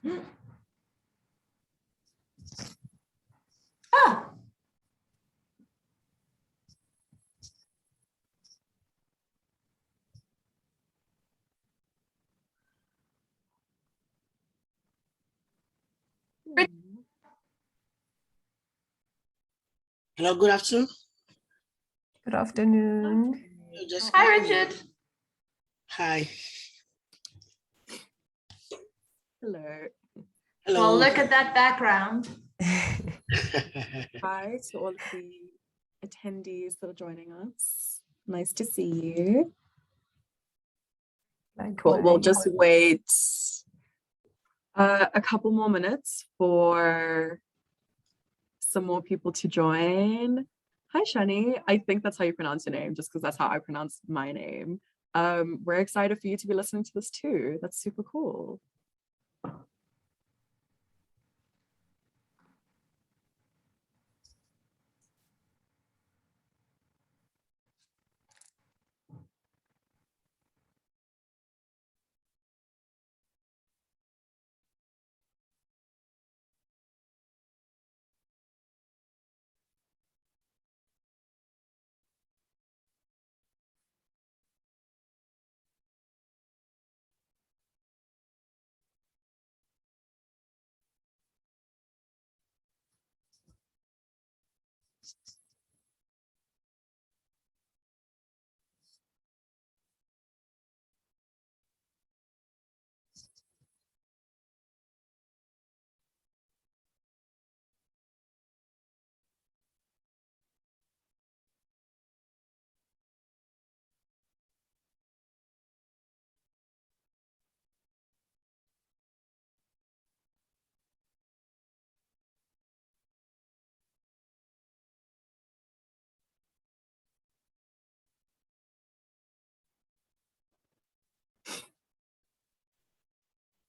Ah. Hello, good afternoon. Good afternoon. Hi, Richard. Hi. Hello. Hello. Well, look at that background. Hi to all of the attendees that are joining us. Nice to see you. Cool. We'll just wait a couple more minutes for some more people to join. Hi, Shani. I think that's how you pronounce your name, just because that's how I pronounce my name. We're excited for you to be listening to this too. That's super cool.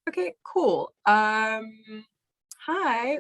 Okay, cool. Hi,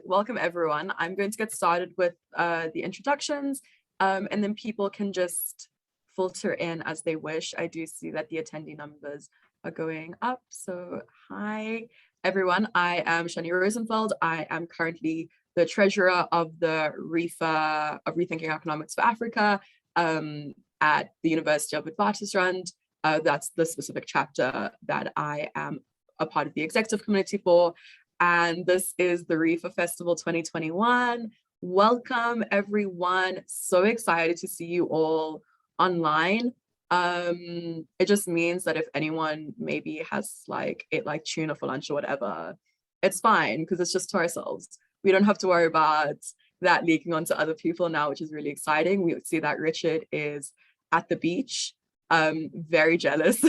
welcome everyone. I'm going to get started with the introductions, and then people can just filter in as they wish. I do see that the attendee numbers are going up. So hi, everyone. I am Shani Rosenfeld. I am currently the treasurer of the REFA of Rethinking Economics for Africa at the University of Witwatersrand. That's the specific chapter that I am a part of the executive committee for, and this is the REFA Festival 2021. Welcome everyone, so excited to see you all online. It just means that if anyone maybe has ate tuna for lunch or whatever, it's fine because it's just to ourselves. We don't have to worry about that leaking onto other people now, which is really exciting. We see that Richard is at the beach. Very jealous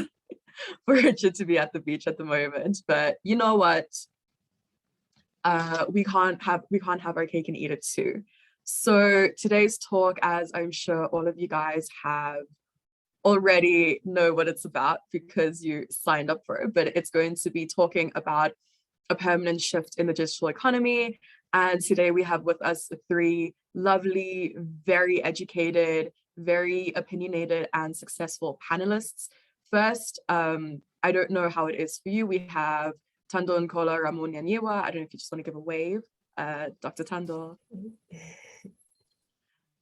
for Richard to be at the beach at the moment, but you know what? We can't have our cake and eat it too. So today's talk, as I'm sure all of you guys have already know what it's about because you signed up for it, but it's going to be talking about a permanent shift in the digital economy. And today we have with us three lovely, very educated, very opinionated and successful panelists. First, I don't know how it is for you. We have Thando and Nkohla-Ramunenyiwa. I don't know if you just want to give a wave. Dr. Thando.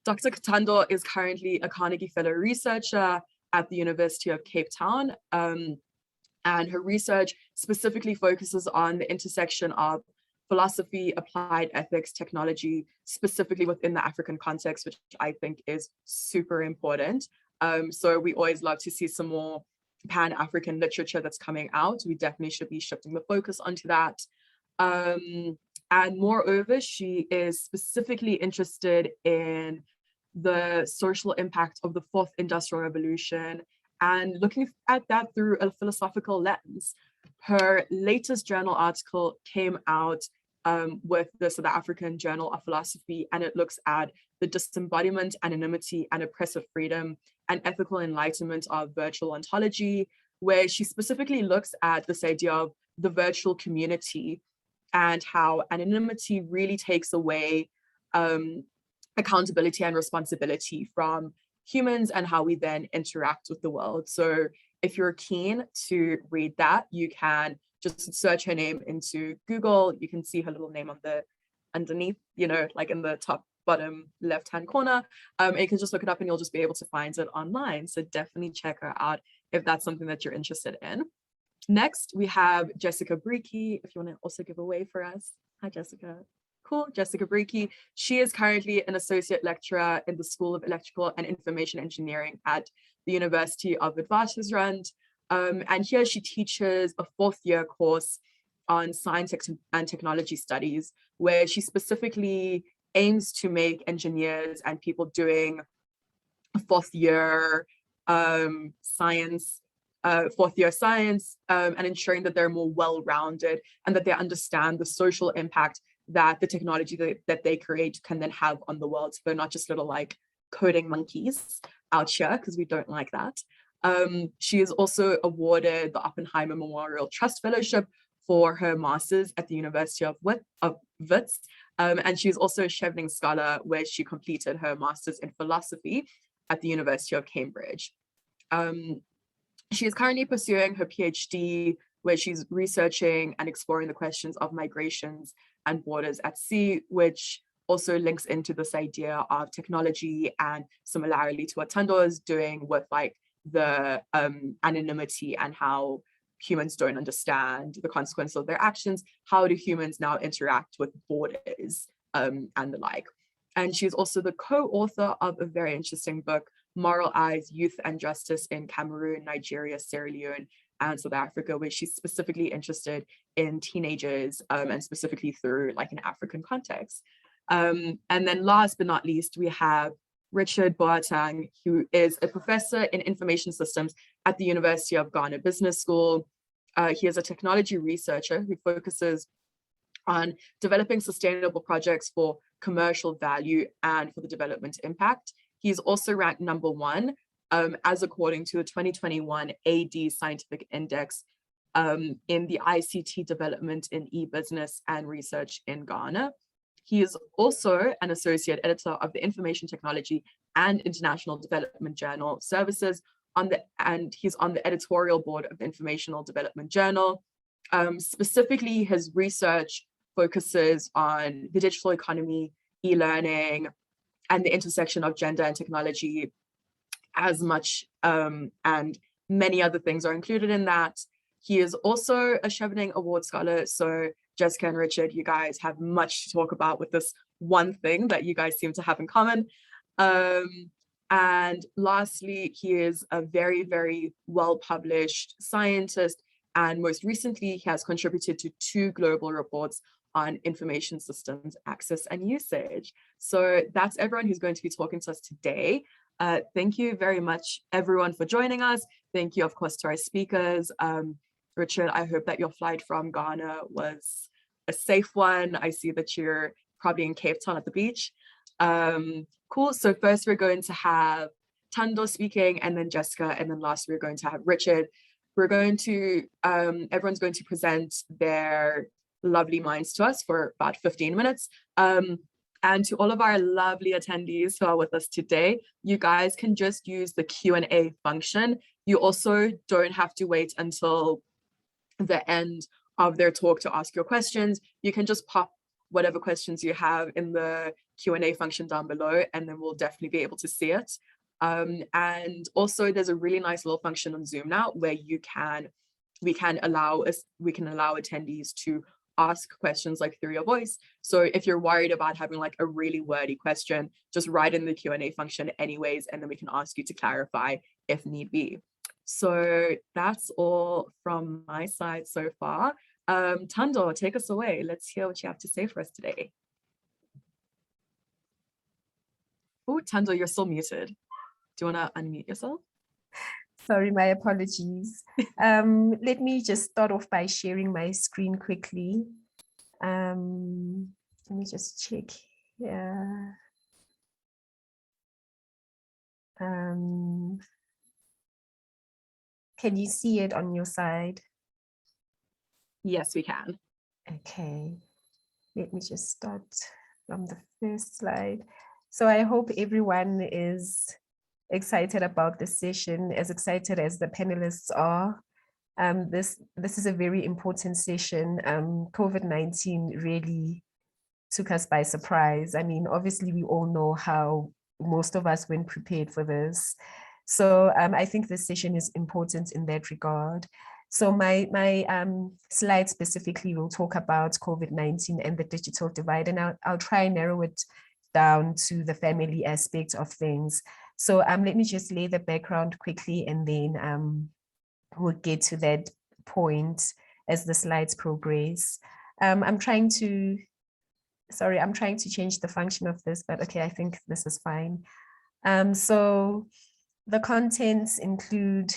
Dr. Thando is currently a Carnegie Fellow researcher at the University of Cape Town. And her research specifically focuses on the intersection of philosophy, applied ethics, technology, specifically within the African context, which I think is super important. So we always love to see some more Pan-African literature that's coming out. We definitely should be shifting the focus onto that. And moreover, she is specifically interested in the social impact of the fourth industrial revolution and looking at that through a philosophical lens. Her latest journal article came out with the South African Journal of Philosophy, and it looks at the disembodiment, anonymity, and oppressive freedom and ethical enlightenment of virtual ontology, where she specifically looks at this idea of the virtual community and how anonymity really takes away accountability and responsibility from humans and how we then interact with the world. So if you're keen to read that, you can just search her name into Google. You can see her little name on the underneath, you know, like in the top bottom left-hand corner. And you can just look it up and you'll just be able to find it online. So definitely check her out if that's something that you're interested in. Next, we have Jessica Breakey, if you want to also give a wave for us. Hi, Jessica. Cool, Jessica Breakey. She is currently an associate lecturer in the School of Electrical and Information Engineering at the University of Witwatersrand. And here she teaches a 4th-year course on science and technology studies, where she specifically aims to make engineers and people doing a 4th-year science and ensuring that they're more well-rounded and that they understand the social impact that the technology that they create can then have on the world. So they're not just little like coding monkeys out here, because we don't like that. She is also awarded the Oppenheimer Memorial Trust Fellowship for her master's at the University of Wits. And she's also a Chevening Scholar, where she completed her master's in philosophy at the University of Cambridge. She is currently pursuing her PhD, where she's researching and exploring the questions of migrations and borders at sea, which also links into this idea of technology and similarly to what Thando is doing with like the anonymity and how humans don't understand the consequences of their actions. How do humans now interact with borders and the like? And she's also the co-author of a very interesting book, Moral Eyes, Youth and Justice in Cameroon, Nigeria, Sierra Leone, and South Africa, where she's specifically interested in teenagers and specifically through like an African context. And then last but not least, we have Richard Boateng, who is a professor in information systems at the University of Ghana Business School. He is a technology researcher who focuses on developing sustainable projects for commercial value and for the development impact. He's also ranked #1 as according to the 2021 AD Scientific Index in the ICT development in e-business and research in Ghana. He is also an associate editor of the Information Technology and International Development Journal Services, and he's on the editorial board of the Informational Development Journal. Specifically, his research focuses on the digital economy, e-learning, and the intersection of gender and technology as much, and many other things are included in that. He is also a Chevening Award Scholar, so Jessica and Richard, you guys have much to talk about with this one thing that you guys seem to have in common. And lastly, he is a very, very well-published scientist, and most recently, he has contributed to 2 global reports on information systems access and usage. So that's everyone who's going to be talking to us today. Thank you very much, everyone, for joining us. Thank you, of course, to our speakers. Richard, I hope that your flight from Ghana was a safe one. I see that you're probably in Cape Town at the beach. Cool, so first we're going to have Thando speaking, and then Jessica, and then last we're going to have Richard. We're going to, everyone's going to present their lovely minds to us for about 15 minutes. And to all of our lovely attendees who are with us today, you guys can just use the Q&A function. You also don't have to wait until the end of their talk to ask your questions. You can just pop whatever questions you have in the Q&A function down below, and then we'll definitely be able to see it. And also there's a really nice little function on Zoom now where we can allow attendees to ask questions like through your voice. So if you're worried about having like a really wordy question, just write in the Q&A function anyways, and then we can ask you to clarify if need be. So that's all from my side so far. Thando, take us away. Let's hear what you have to say for us today. Oh, Thando, you're still muted. Do you want to unmute yourself? Sorry, my apologies. Let me just start off by sharing my screen quickly. Let me just check here. Can you see it on your side? Yes, we can. Okay, let me just start from the first slide. So I hope everyone is excited about this session, as excited as the panelists are. This is a very important session. COVID-19 really took us by surprise. I mean, obviously, we all know how most of us weren't prepared for this. So I think this session is important in that regard. So my slide specifically will talk about COVID-19 and the digital divide, and I'll try and narrow it down to the family aspect of things. So let me just lay the background quickly, and then we'll get to that point as the slides progress. I'm trying to change the function of this, but okay, I think this is fine. So the contents include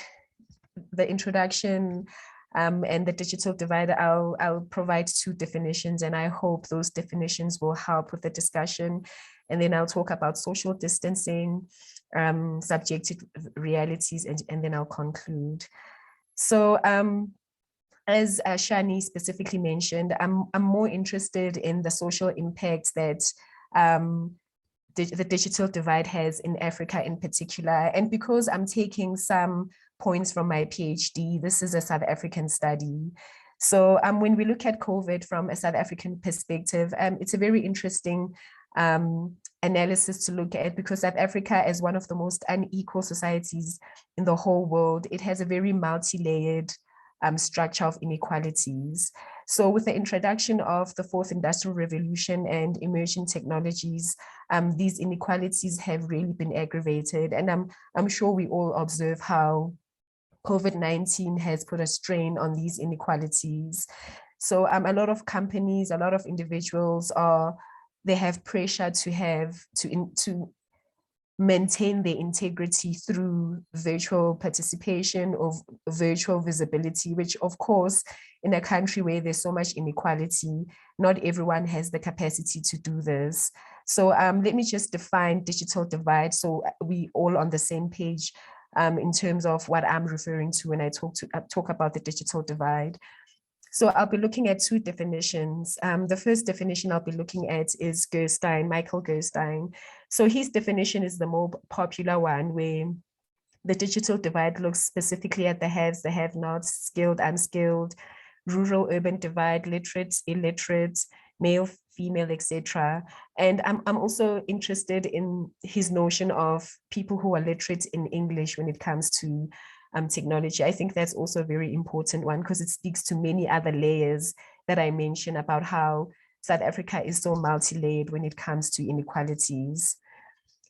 the introduction and the digital divide. I'll provide 2 definitions, and I hope those definitions will help with the discussion. And then I'll talk about social distancing, subjective realities, and then I'll conclude. So as Shani specifically mentioned, I'm more interested in the social impacts that the digital divide has in Africa in particular. And because I'm taking some points from my PhD, this is a South African study. So when we look at COVID from a South African perspective, it's a very interesting analysis to look at, because South Africa, as one of the most unequal societies in the whole world, it has a very multi-layered structure of inequalities. So with the introduction of the 4th Industrial Revolution and emerging technologies, these inequalities have really been aggravated. And I'm sure we all observe how COVID-19 has put a strain on these inequalities. So a lot of companies, a lot of individuals they have pressure to maintain their integrity through virtual participation or virtual visibility, which of course, in a country where there's so much inequality, not everyone has the capacity to do this. So let me just define digital divide so we all on the same page in terms of what I'm referring to when I talk about the digital divide. So I'll be looking at 2 definitions. The first definition I'll be looking at is Michael Gerstein. So his definition is the more popular one, where the digital divide looks specifically at the haves, the have-nots, skilled, unskilled, rural, urban divide, literate, illiterate, male, female, etc. And I'm also interested in his notion of people who are literate in English when it comes to technology. I think that's also a very important one, because it speaks to many other layers that I mentioned about how South Africa is so multi-layered when it comes to inequalities.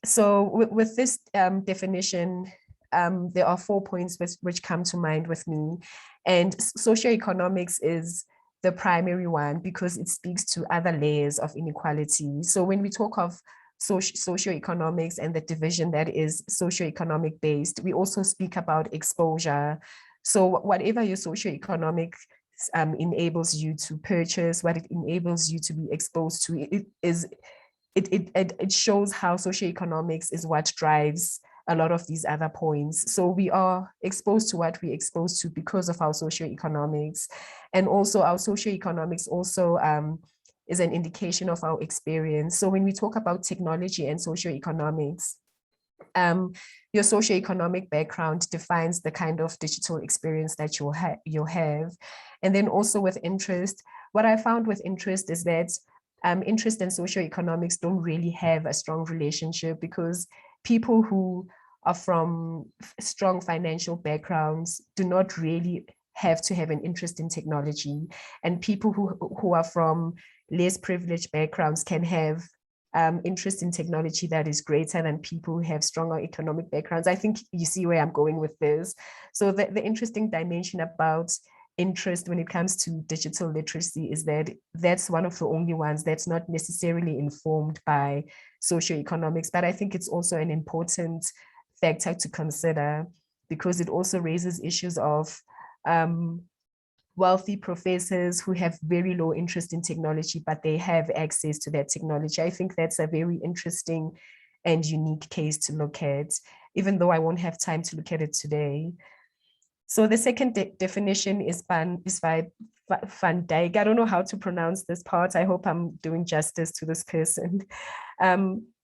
So with this definition, there are 4 points which come to mind with me. And socioeconomics is the primary one because it speaks to other layers of inequality. So when we talk of socioeconomics and the division that is socioeconomic based, we also speak about exposure. So whatever your socioeconomic enables you to purchase, what it enables you to be exposed to, it shows how socioeconomics is what drives a lot of these other points. So we are exposed to what we're exposed to because of our socioeconomics, and also our socioeconomics also is an indication of our experience. So when we talk about technology and socioeconomics, your socioeconomic background defines the kind of digital experience that you'll have. And then also with interest, what I found with interest is that interest and socioeconomics don't really have a strong relationship, because people who are from strong financial backgrounds do not really have to have an interest in technology. And people who are from less privileged backgrounds can have interest in technology that is greater than people who have stronger economic backgrounds. I think you see where I'm going with this. So the interesting dimension about interest when it comes to digital literacy is that that's one of the only ones that's not necessarily informed by socioeconomics, but I think it's also an important factor to consider, because it also raises issues of wealthy professors who have very low interest in technology, but they have access to that technology. I think that's a very interesting and unique case to look at, even though I won't have time to look at it today. So the second definition is by Van Dijk. I don't know how to pronounce this part. I hope I'm doing justice to this person.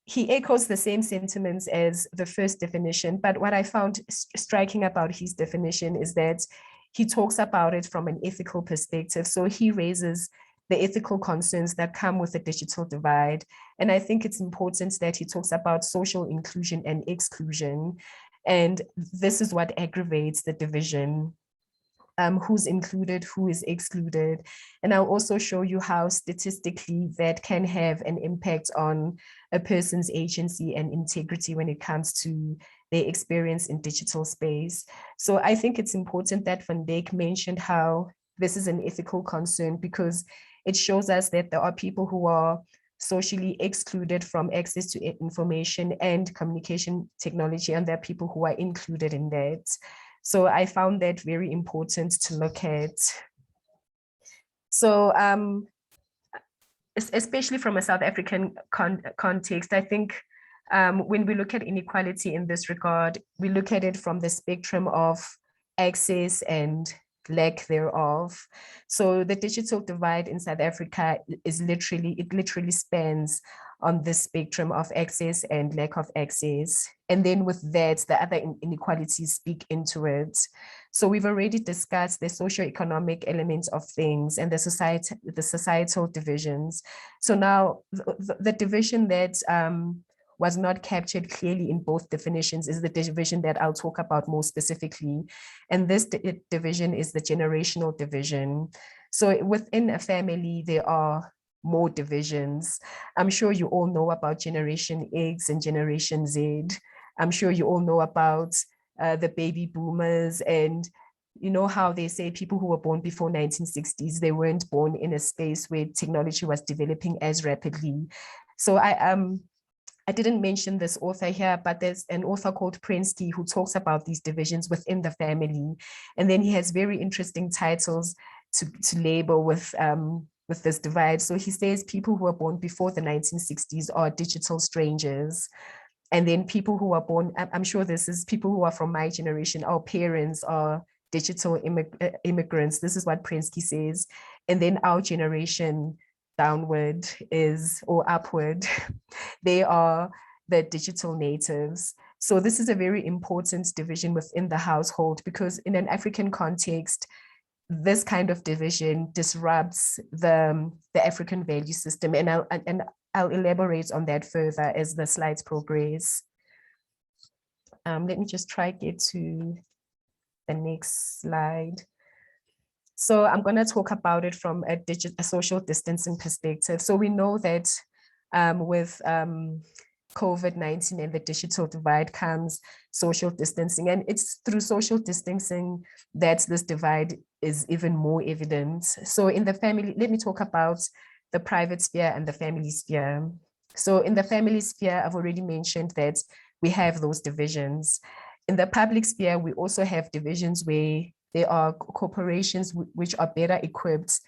He echoes the same sentiments as the first definition, but what I found striking about his definition is that he talks about it from an ethical perspective. So he raises the ethical concerns that come with the digital divide. And I think it's important that he talks about social inclusion and exclusion. And this is what aggravates the division. Who's included, who is excluded. And I'll also show you how statistically that can have an impact on a person's agency and integrity when it comes to their experience in digital space. So I think it's important that Van Dijk mentioned how this is an ethical concern, because it shows us that there are people who are socially excluded from access to information and communication technology, and there are people who are included in that. So I found that very important to look at. So especially from a South African context, I think when we look at inequality in this regard, we look at it from the spectrum of access and lack thereof. So the digital divide in South Africa is literally spans on the spectrum of access and lack of access. And then with that, the other inequalities speak into it. So we've already discussed the socioeconomic elements of things and the societal divisions. So now the division that was not captured clearly in both definitions is the division that I'll talk about more specifically. And this division is the generational division. So within a family, there are more divisions. I'm sure you all know about Generation X and Generation Z. I'm sure you all know about the baby boomers, and you know how they say people who were born before 1960s, they weren't born in a space where technology was developing as rapidly. So I didn't mention this author here, but there's an author called Breakey who talks about these divisions within the family. And then he has very interesting titles to label with this divide. So he says people who were born before the 1960s are digital strangers. And then people who are born, I'm sure this is people who are from my generation, our parents are digital immigrants. This is what Breakey says. And then our generation downward is, or upward, they are the digital natives. So this is a very important division within the household, because in an African context, this kind of division disrupts the African value system. And I'll elaborate on that further as the slides progress. Let me just try to get to the next slide. So I'm going to talk about it from a social distancing perspective. So we know that with COVID-19 and the digital divide comes social distancing. And it's through social distancing that this divide is even more evident. So in the family, let me talk about the private sphere and the family sphere. So in the family sphere, I've already mentioned that we have those divisions. In the public sphere, we also have divisions where there are corporations which are better equipped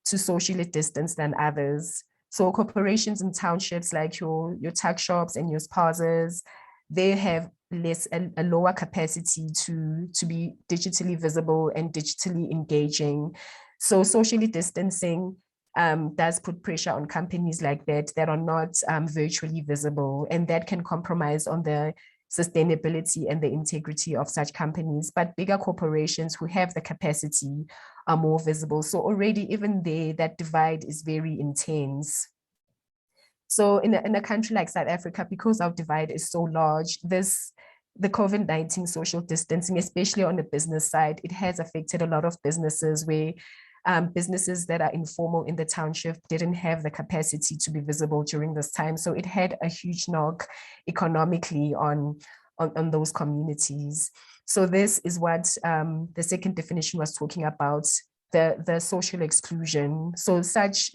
to socially distance than others. So corporations in townships like your tuck shops and your spazas, they have a lower capacity to be digitally visible and digitally engaging. So socially distancing does put pressure on companies like that are not virtually visible, and that can compromise on the sustainability and the integrity of such companies. But bigger corporations who have the capacity are more visible. So already even there, that divide is very intense. So in a country like South Africa, because our divide is so large, the COVID-19 social distancing, especially on the business side, it has affected a lot of businesses where businesses that are informal in the township didn't have the capacity to be visible during this time. So it had a huge knock economically on those communities. So this is what the second definition was talking about, the social exclusion. So such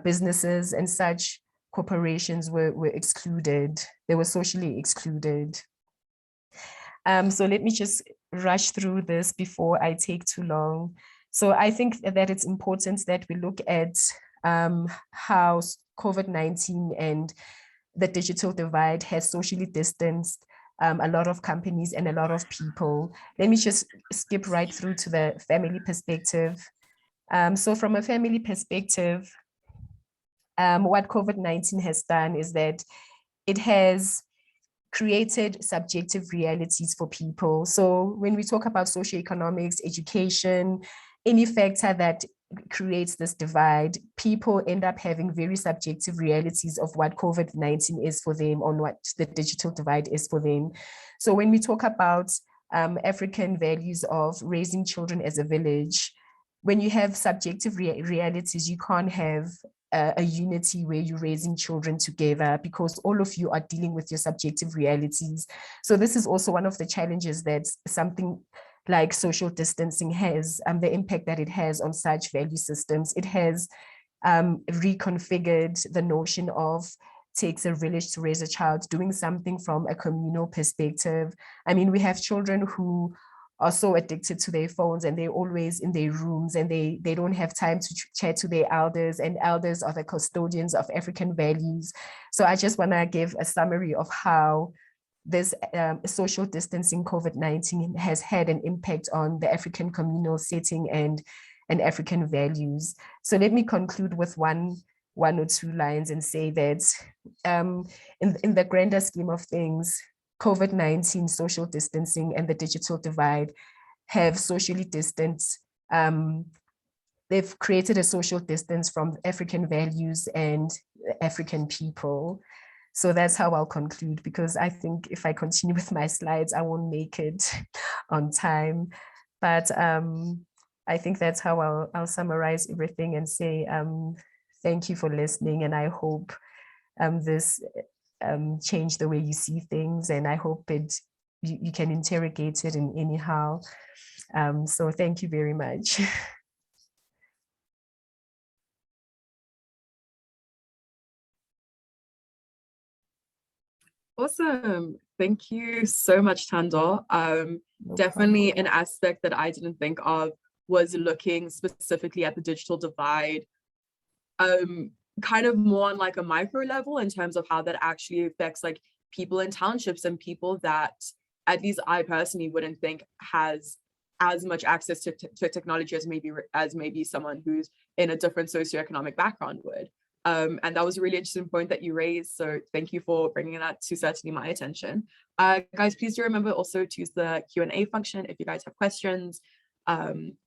businesses and such corporations were excluded. They were socially excluded. So let me just rush through this before I take too long. So I think that it's important that we look at how COVID-19 and the digital divide has socially distanced a lot of companies and a lot of people. Let me just skip right through to the family perspective. So from a family perspective, what COVID-19 has done is that it has created subjective realities for people. So when we talk about socioeconomics, education, any factor that creates this divide, people end up having very subjective realities of what COVID-19 is for them, on what the digital divide is for them. So when we talk about African values of raising children as a village, when you have subjective realities, you can't have a unity where you're raising children together, because all of you are dealing with your subjective realities. So this is also one of the challenges that something like social distancing has, the impact that it has on such value systems. It has reconfigured the notion of takes a village to raise a child, doing something from a communal perspective. I mean, we have children who are so addicted to their phones and they're always in their rooms and they don't have time to chat to their elders, and elders are the custodians of African values. So I just want to give a summary of how this social distancing COVID-19 has had an impact on the African communal setting and African values. So let me conclude with one or two lines and say that in the grander scheme of things, COVID-19, social distancing, and the digital divide have socially distanced. They've created a social distance from African values and African people. So that's how I'll conclude, because I think if I continue with my slides, I won't make it on time. But I think that's how I'll summarize everything and say thank you for listening, and I hope this change the way you see things, and I hope you can interrogate it in anyhow. So thank you very much. Awesome. Thank you so much, Thando. Definitely an aspect that I didn't think of was looking specifically at the digital divide, kind of more on like a micro level in terms of how that actually affects like people in townships and people that at least I personally wouldn't think has as much access to technology as maybe someone who's in a different socioeconomic background would. And that was a really interesting point that you raised. So thank you for bringing that to certainly my attention. Guys, please do remember also to use the Q&A function if you guys have questions.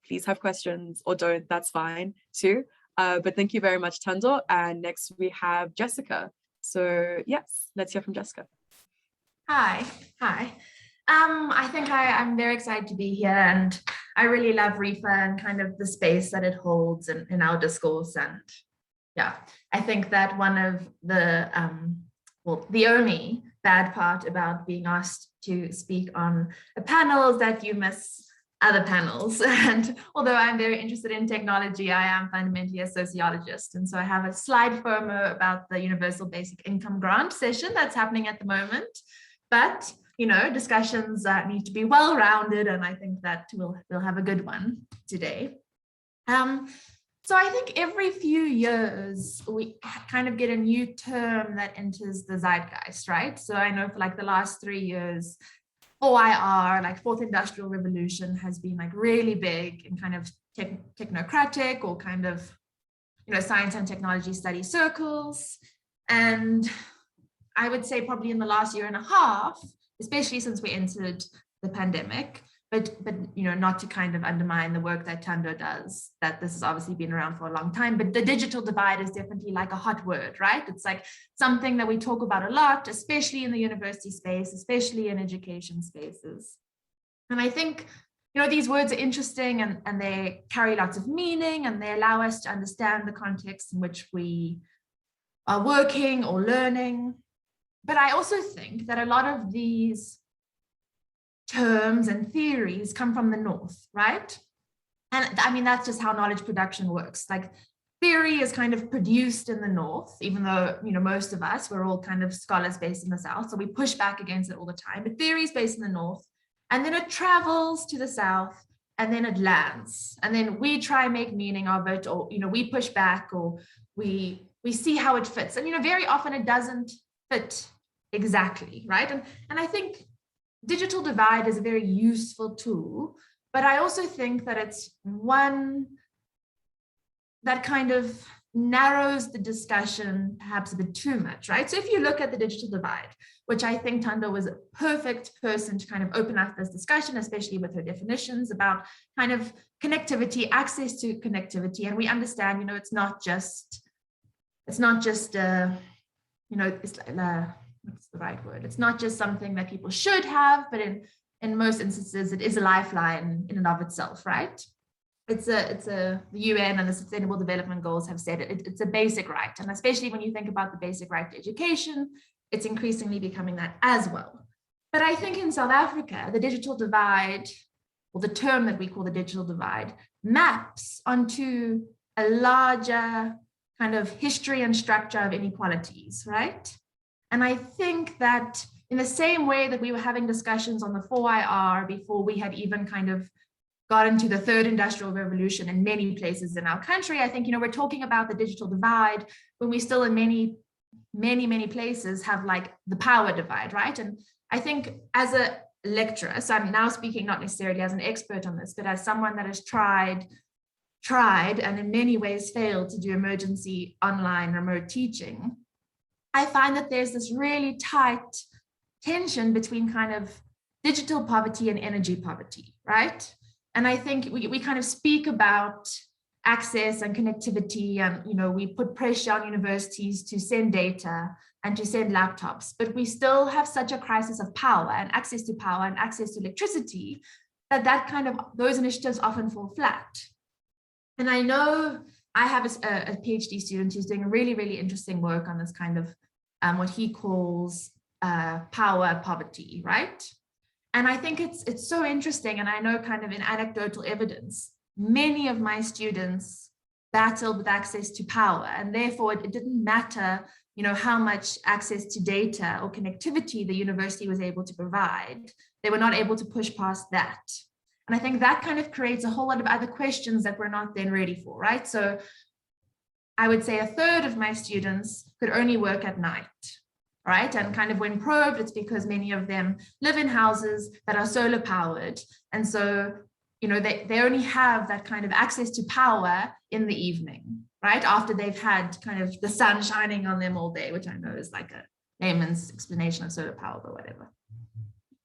Please have questions, or don't, that's fine too. But thank you very much, Thando. And next we have Jessica. So yes, let's hear from Jessica. Hi. I think I'm very excited to be here, and I really love REFA and kind of the space that it holds in our discourse. And yeah, I think that one of the, the only bad part about being asked to speak on a panel is that you miss other panels. And although I'm very interested in technology, I am fundamentally a sociologist. And so I have a slide FOMO about the Universal Basic Income Grant session that's happening at the moment. But, you know, discussions need to be well-rounded, and I think that we'll have a good one today. So I think every few years, we kind of get a new term that enters the zeitgeist, right? So I know for like the last 3 years, OIR, like Fourth Industrial Revolution, has been like really big in kind of technocratic or kind of, you know, science and technology study circles. And I would say probably in the last year and a half, especially since we entered the pandemic, but you know, not to kind of undermine the work that Thando does, that this has obviously been around for a long time, but the digital divide is definitely like a hot word, right? It's like something that we talk about a lot, especially in the university space, especially in education spaces. And I think, you know, these words are interesting, and they carry lots of meaning, and they allow us to understand the context in which we are working or learning. But I also think that a lot of these terms and theories come from the North, right? And I mean, that's just how knowledge production works. Like, theory is kind of produced in the North, even though, you know, most of us, we're all kind of scholars based in the South, so we push back against it all the time. But theory is based in the North, and then it travels to the South, and then it lands, and then we try and make meaning of it, or, you know, we push back, or we see how it fits. And, you know, very often it doesn't fit exactly, right? And I think digital divide is a very useful tool, but I also think that it's one that kind of narrows the discussion perhaps a bit too much, right? So if you look at the digital divide, which I think Thando was a perfect person to kind of open up this discussion, especially with her definitions about kind of connectivity, access to connectivity. And we understand, you know, it's not just you know, it's what's the right word? It's not just something that people should have, but in most instances, it is a lifeline in and of itself, right? The UN and the Sustainable Development Goals have said it's a basic right. And especially when you think about the basic right to education, it's increasingly becoming that as well. But I think in South Africa, the digital divide, or the term that we call the digital divide, maps onto a larger kind of history and structure of inequalities, right? And I think that in the same way that we were having discussions on the 4IR before we had even kind of got into the third industrial revolution in many places in our country, I think, you know, we're talking about the digital divide when we still in many places have like the power divide, right? And I think as a lecturer, so I'm now speaking not necessarily as an expert on this, but as someone that has tried and in many ways failed to do emergency online remote teaching, I find that there's this really tight tension between kind of digital poverty and energy poverty, right? And I think we kind of speak about access and connectivity, and, you know, we put pressure on universities to send data and to send laptops, but we still have such a crisis of power and access to electricity that kind of, those initiatives often fall flat. And I know I have a PhD student who's doing really, really interesting work on this kind of what he calls power poverty, right? And I think it's so interesting. And I know kind of in anecdotal evidence, many of my students battled with access to power, and therefore it didn't matter, you know, how much access to data or connectivity the university was able to provide. They were not able to push past that. And I think that kind of creates a whole lot of other questions that we're not then ready for, right? So I would say a third of my students could only work at night, right? And kind of when probed, it's because many of them live in houses that are solar powered. And so, you know, they only have that kind of access to power in the evening, right? After they've had kind of the sun shining on them all day, which I know is like a layman's explanation of solar power, but whatever.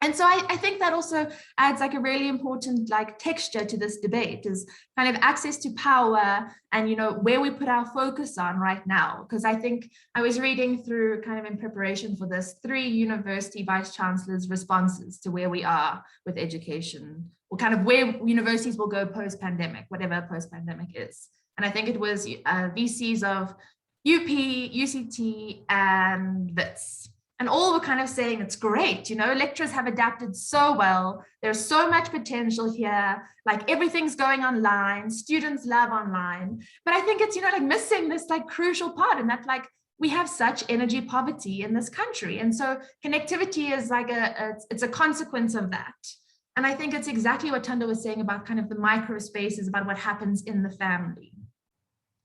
And so I think that also adds like a really important like texture to this debate, is kind of access to power and, you know, where we put our focus on right now. Because I think I was reading through kind of in preparation for this 3 university vice chancellors' responses to where we are with education, or kind of where universities will go post-pandemic, whatever post-pandemic is. And I think it was VCs of UP, UCT, and WITS. And all were kind of saying, it's great, you know, lecturers have adapted so well. There's so much potential here. Like everything's going online. Students love online. But I think it's, you know, like missing this like crucial part, and that like we have such energy poverty in this country. And so connectivity is like it's a consequence of that. And I think it's exactly what Thando was saying about kind of the micro spaces, about what happens in the family.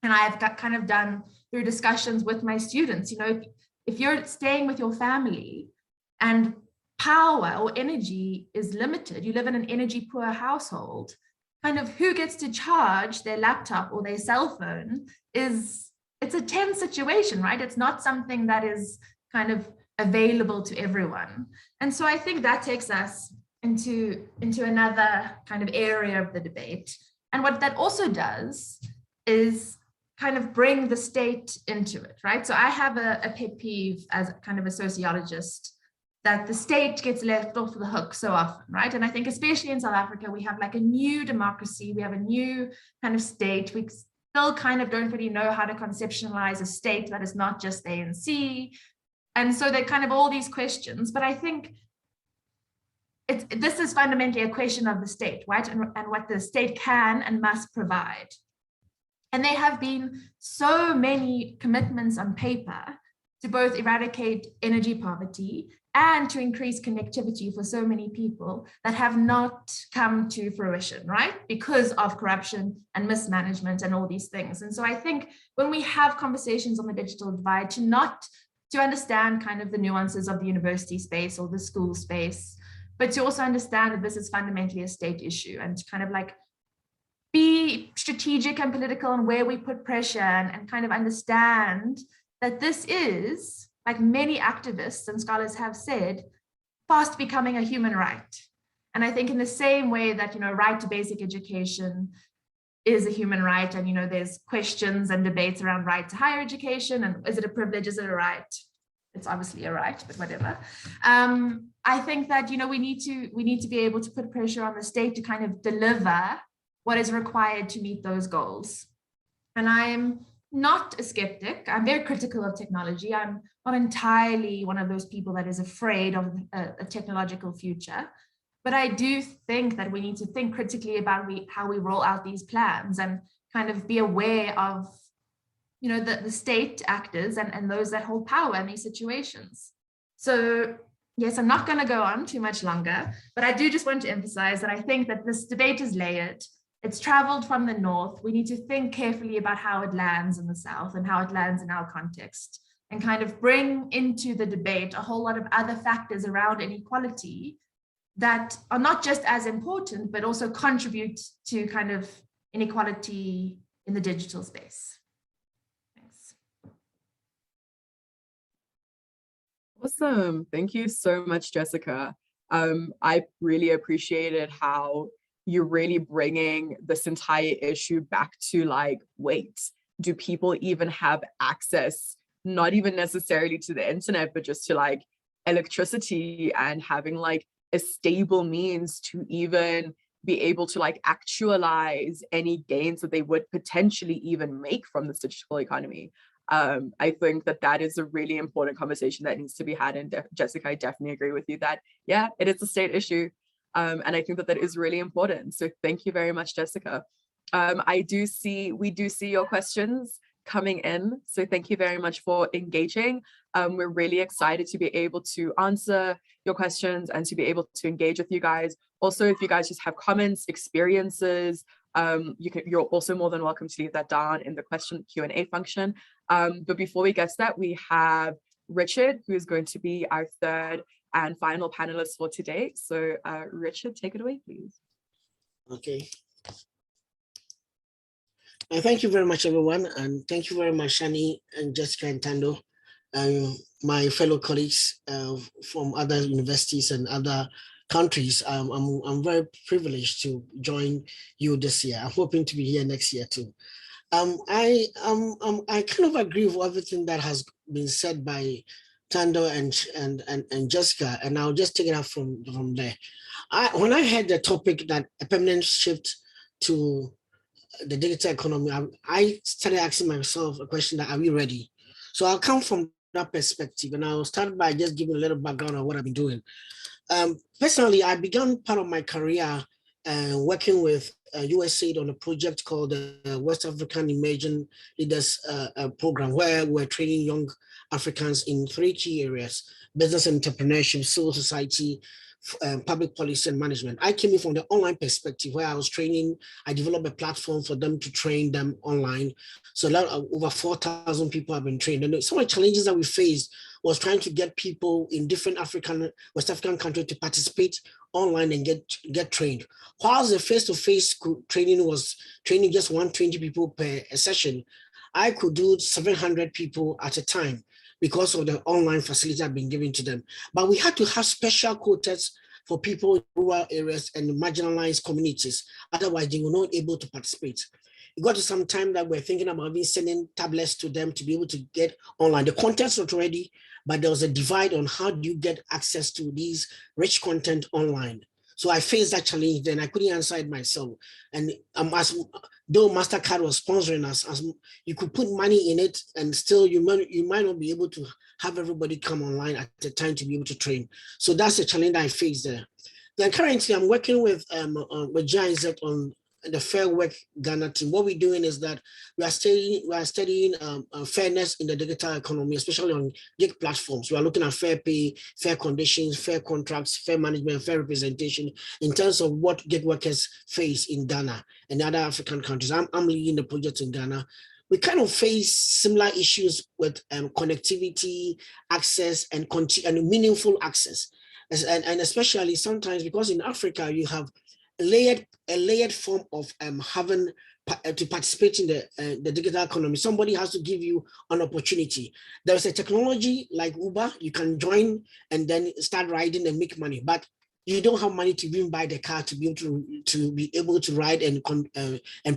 And I've got kind of done through discussions with my students, you know, if you're staying with your family and power or energy is limited, you live in an energy poor household, kind of who gets to charge their laptop or their cell phone it's a tense situation, right? It's not something that is kind of available to everyone. And so I think that takes us into another kind of area of the debate. And what that also does is kind of bring the state into it, right? So I have a pet peeve as kind of a sociologist, that the state gets left off the hook so often, right? And I think especially in South Africa, we have like a new democracy, we have a new kind of state. We still kind of don't really know how to conceptualize a state that is not just the ANC. And so they're kind of all these questions, but I think this is fundamentally a question of the state, right? And what the state can and must provide. And there have been so many commitments on paper to both eradicate energy poverty and to increase connectivity for so many people that have not come to fruition, right? Because of corruption and mismanagement and all these things. And so I think when we have conversations on the digital divide, to understand kind of the nuances of the university space or the school space, but to also understand that this is fundamentally a state issue, and to kind of like be strategic and political on where we put pressure and kind of understand that this is, like many activists and scholars have said, fast becoming a human right. And I think in the same way that, right to basic education is a human right, and, there's questions and debates around right to higher education, and is it a privilege, is it a right? It's obviously a right, but whatever. I think that, we need to be able to put pressure on the state to kind of deliver what is required to meet those goals. And I'm not a skeptic. I'm very critical of technology. I'm not entirely one of those people that is afraid of a technological future. But I do think that we need to think critically about how we roll out these plans and kind of be aware of, the state actors and those that hold power in these situations. So yes, I'm not going to go on too much longer, but I do just want to emphasize that I think that this debate is layered. It's traveled from the north. We need to think carefully about how it lands in the south and how it lands in our context, and kind of bring into the debate a whole lot of other factors around inequality that are not just as important, but also contribute to kind of inequality in the digital space. Thanks. Awesome. Thank you so much, Jessica. I really appreciated how you're really bringing this entire issue back to like, wait, do people even have access, not even necessarily to the internet, but just to like electricity and having like a stable means to even be able to like actualize any gains that they would potentially even make from this digital economy. I think that is a really important conversation that needs to be had. And Jessica, I definitely agree with you that, yeah, it is a state issue. And I think that is really important. So thank you very much, Jessica. we do see your questions coming in. So thank you very much for engaging. We're really excited to be able to answer your questions and to be able to engage with you guys. Also, if you guys just have comments, experiences, you're also more than welcome to leave that down in the question Q&A function. But before we get to that, we have Richard, who is going to be our third and final panelist for today. So Richard, take it away, please. Okay. Thank you very much, everyone. And thank you very much, Shani and Jessica and Thando, my fellow colleagues from other universities and other countries. I'm very privileged to join you this year. I'm hoping to be here next year too. I kind of agree with everything that has been said by Thando and Jessica, and I'll just take it up from there. When I had the topic that a permanent shift to the digital economy, I started asking myself a question: that are we ready? So I'll come from that perspective, and I'll start by just giving a little background on what I've been doing. Personally, I began part of my career working with USAID on a project called the West African Emerging Leaders Program, where we're training young Africans in 3 key areas: business and entrepreneurship, civil society, public policy and management. I came in from the online perspective, where I was training. I developed a platform for them to train them online. So over 4,000 people have been trained. And some of the challenges that we faced was trying to get people in different West African countries to participate online and get trained. Whilst the face-to-face training was training just 120 people per session, I could do 700 people at a time because of the online facility I've been given to them. But we had to have special quotas for people in rural areas and marginalized communities. Otherwise, they were not able to participate. It got to some time that we're thinking about even sending tablets to them to be able to get online. The content's not ready, but there was a divide on how do you get access to these rich content online. So I faced that challenge then. I couldn't answer it myself. And though MasterCard was sponsoring us, you could put money in it and still you might not be able to have everybody come online at the time to be able to train. So that's the challenge that I faced there. Then currently I'm working with GIZ on the Fair Work Ghana team. What we're doing is that we are studying fairness in the digital economy, especially on gig platforms. We are looking at fair pay, fair conditions, fair contracts, fair management, fair representation in terms of what gig workers face in Ghana and other African countries. I'm leading the project in Ghana. We kind of face similar issues with connectivity, access, and meaningful access. And especially sometimes because in Africa, you have layered form of having to participate in the digital economy. Somebody has to give you an opportunity. There's a technology like Uber, you can join and then start riding and make money, but you don't have money to even buy the car to be able to ride and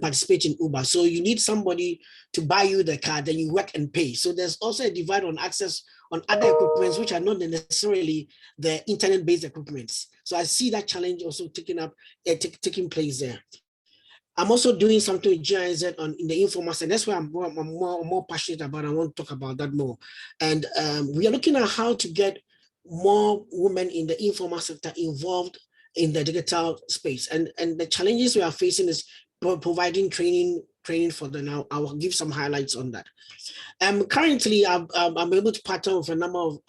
participate in Uber. So you need somebody to buy you the car, then you work and pay. So there's also a divide on access on other equipments, which are not necessarily the internet-based equipments. So I see that challenge also taking place there. I'm also doing something with GIZ in the informal sector. That's where I'm more passionate about. I want to talk about that more. And we are looking at how to get more women in the informal sector involved in the digital space. And the challenges we are facing is providing training for them. Now I will give some highlights on that. Currently, I'm able to partner with a number of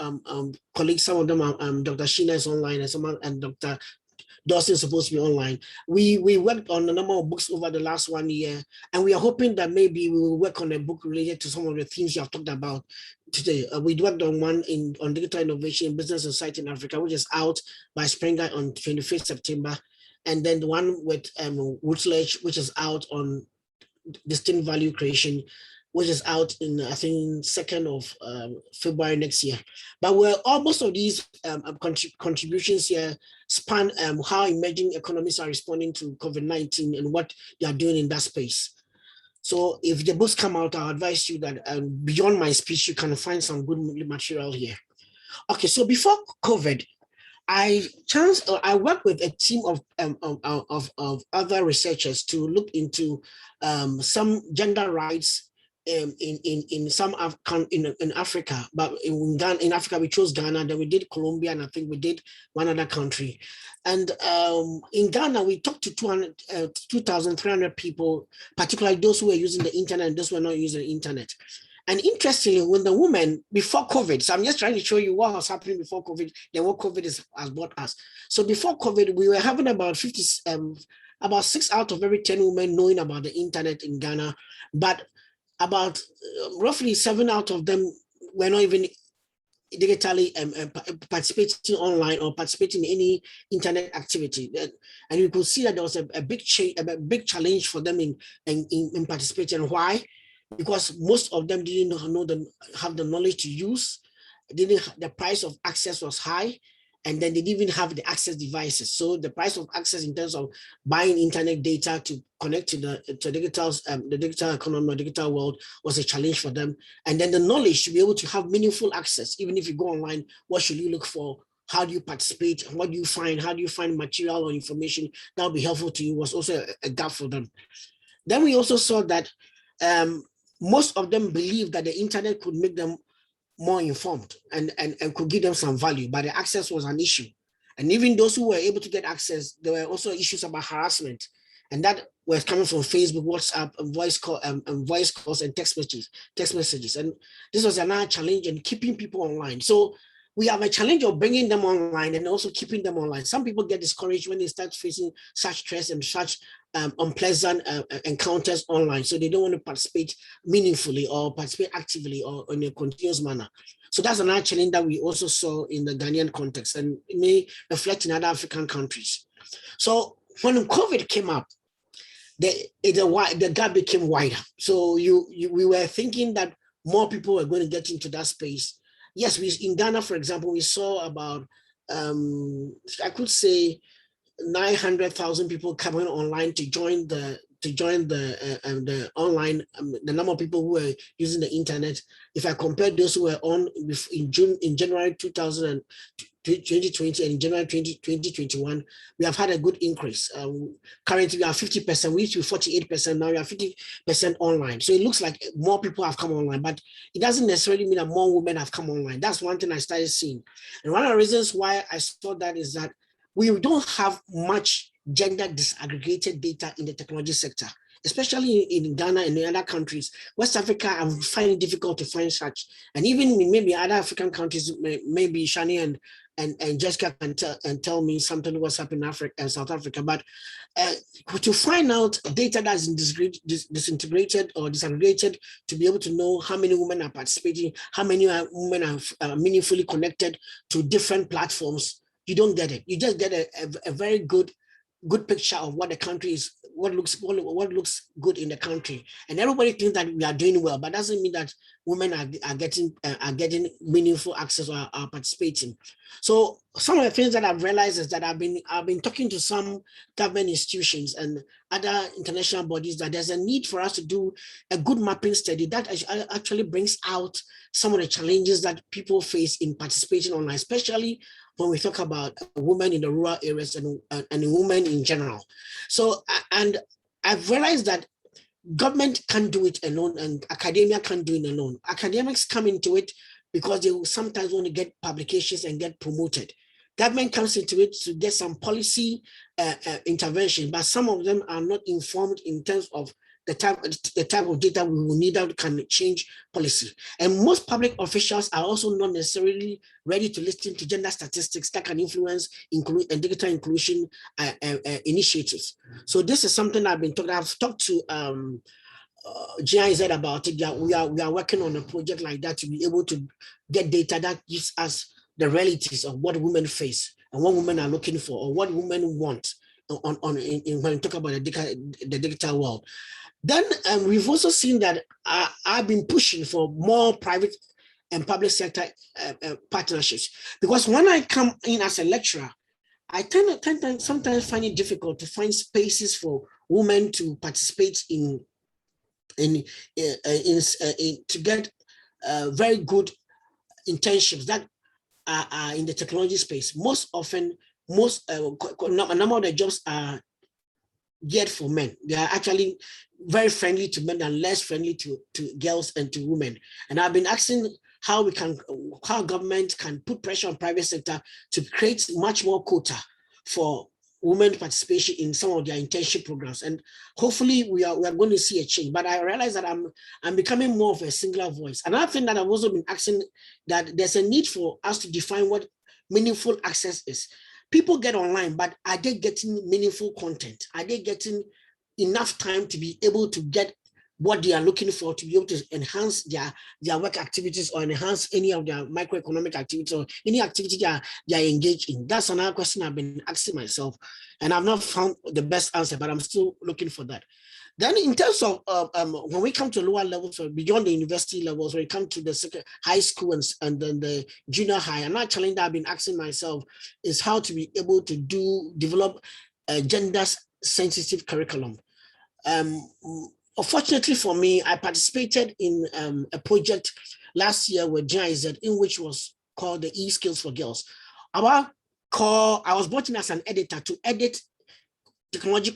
colleagues. Some of them are Dr. Sheena is online, and Dr. Dawson is supposed to be online. We worked on a number of books over the last 1 year, and we are hoping that maybe we will work on a book related to some of the themes you have talked about today. We worked on one on digital innovation in business and society in Africa, which is out by Springer on 25th September. And then the one with Woodledge, which is out on distinct value creation, which is out in, I think, 2nd of February next year. But most of these contributions here span how emerging economies are responding to COVID-19 and what they are doing in that space. So if the books come out, I'll advise you that beyond my speech, you can find some good material here. Okay, so before COVID, I worked with a team of other researchers to look into some gender rights in some in Africa, but in Africa we chose Ghana, then we did Colombia, and I think we did one other country. And in Ghana we talked to 2,300 people, particularly those who were using the internet and those who were not using the internet. And interestingly, when the women before COVID, so I'm just trying to show you what was happening before COVID, then what COVID has brought us. So before COVID, we were having about 6 out of every 10 women knowing about the internet in Ghana, but about roughly 7 out of them were not even digitally participating online or participating in any internet activity. And you could see that there was a big challenge for them in participating. Why? Because most of them didn't have the knowledge to use. The price of access was high, and then they didn't even have the access devices. So the price of access in terms of buying internet data to connect to the digital economy or digital world was a challenge for them. And then the knowledge to be able to have meaningful access, even if you go online, what should you look for? How do you participate? What do you find? How do you find material or information that will be helpful to you was also a gap for them. Then we also saw that most of them believed that the internet could make them more informed and could give them some value, but the access was an issue. And even those who were able to get access, there were also issues about harassment, and that was coming from Facebook, WhatsApp, and voice calls and text messages. And this was another challenge in keeping people online. So we have a challenge of bringing them online and also keeping them online. Some people get discouraged when they start facing such stress and such unpleasant encounters online. So they don't want to participate meaningfully or participate actively or in a continuous manner. So that's another challenge that we also saw in the Ghanaian context, and it may reflect in other African countries. So when COVID came up, the gap became wider. So we were thinking that more people were going to get into that space. Yes, in Ghana, for example, we saw about, I could say, 900,000 people coming online to join the online, the number of people who were using the internet. If I compare those who were on in January 2020 and in January 2021, we have had a good increase. Currently, we are 50%. We used to be 48%. Now we are 50% online. So it looks like more people have come online, but it doesn't necessarily mean that more women have come online. That's one thing I started seeing. And one of the reasons why I saw that is that we don't have much gender disaggregated data in the technology sector, especially in Ghana and in other countries. West Africa, I'm finding it difficult to find such. And even in maybe other African countries, maybe Shani and Jessica can tell me something what's happening in Africa and South Africa. But to find out data that's disintegrated or disaggregated, to be able to know how many women are participating, how many women are meaningfully connected to different platforms, you don't get it. You just get a very good good picture of what the country is, what looks good in the country, and everybody thinks that we are doing well, but doesn't mean that women are getting meaningful access or are participating. So some of the things that I've realized is that I've been talking to some government institutions and other international bodies that there's a need for us to do a good mapping study that actually brings out some of the challenges that people face in participating online, especially when we talk about women in the rural areas and women in general. So, and I've realized that government can't do it alone and academia can't do it alone. Academics come into it because they will sometimes want to get publications and get promoted. Government comes into it to get some policy intervention, but some of them are not informed in terms of the type of data we will need that can change policy. And most public officials are also not necessarily ready to listen to gender statistics that can influence digital inclusion initiatives. So this is something I've been talking. I've talked to GIZ about it. We are working on a project like that to be able to get data that gives us the realities of what women face and what women are looking for or what women want when we talk about the digital world. Then we've also seen that I've been pushing for more private and public sector partnerships, because when I come in as a lecturer, I tend to sometimes find it difficult to find spaces for women to participate in to get very good internships that are in the technology space. Most often, a number of the jobs are geared for men. They are actually very friendly to men and less friendly to girls and to women. And I've been asking how government can put pressure on private sector to create much more quota for women participation in some of their internship programs. And hopefully we are going to see a change. But I realize that I'm becoming more of a singular voice. Another thing that I've also been asking, that there's a need for us to define what meaningful access is. People get online, but are they getting meaningful content? Are they getting enough time to be able to get what they are looking for, to be able to enhance their work activities or enhance any of their microeconomic activities or any activity they are engaged in? That's another question I've been asking myself, and I've not found the best answer, but I'm still looking for that. Then in terms of when we come to lower levels or beyond the university levels, when we come to the high school and then the junior high, another challenge that I've been asking myself is how to be able to develop a gender sensitive curriculum. Unfortunately for me, I participated in a project last year with GIZ, in which was called the E-Skills for Girls. I was brought in as an editor to edit technology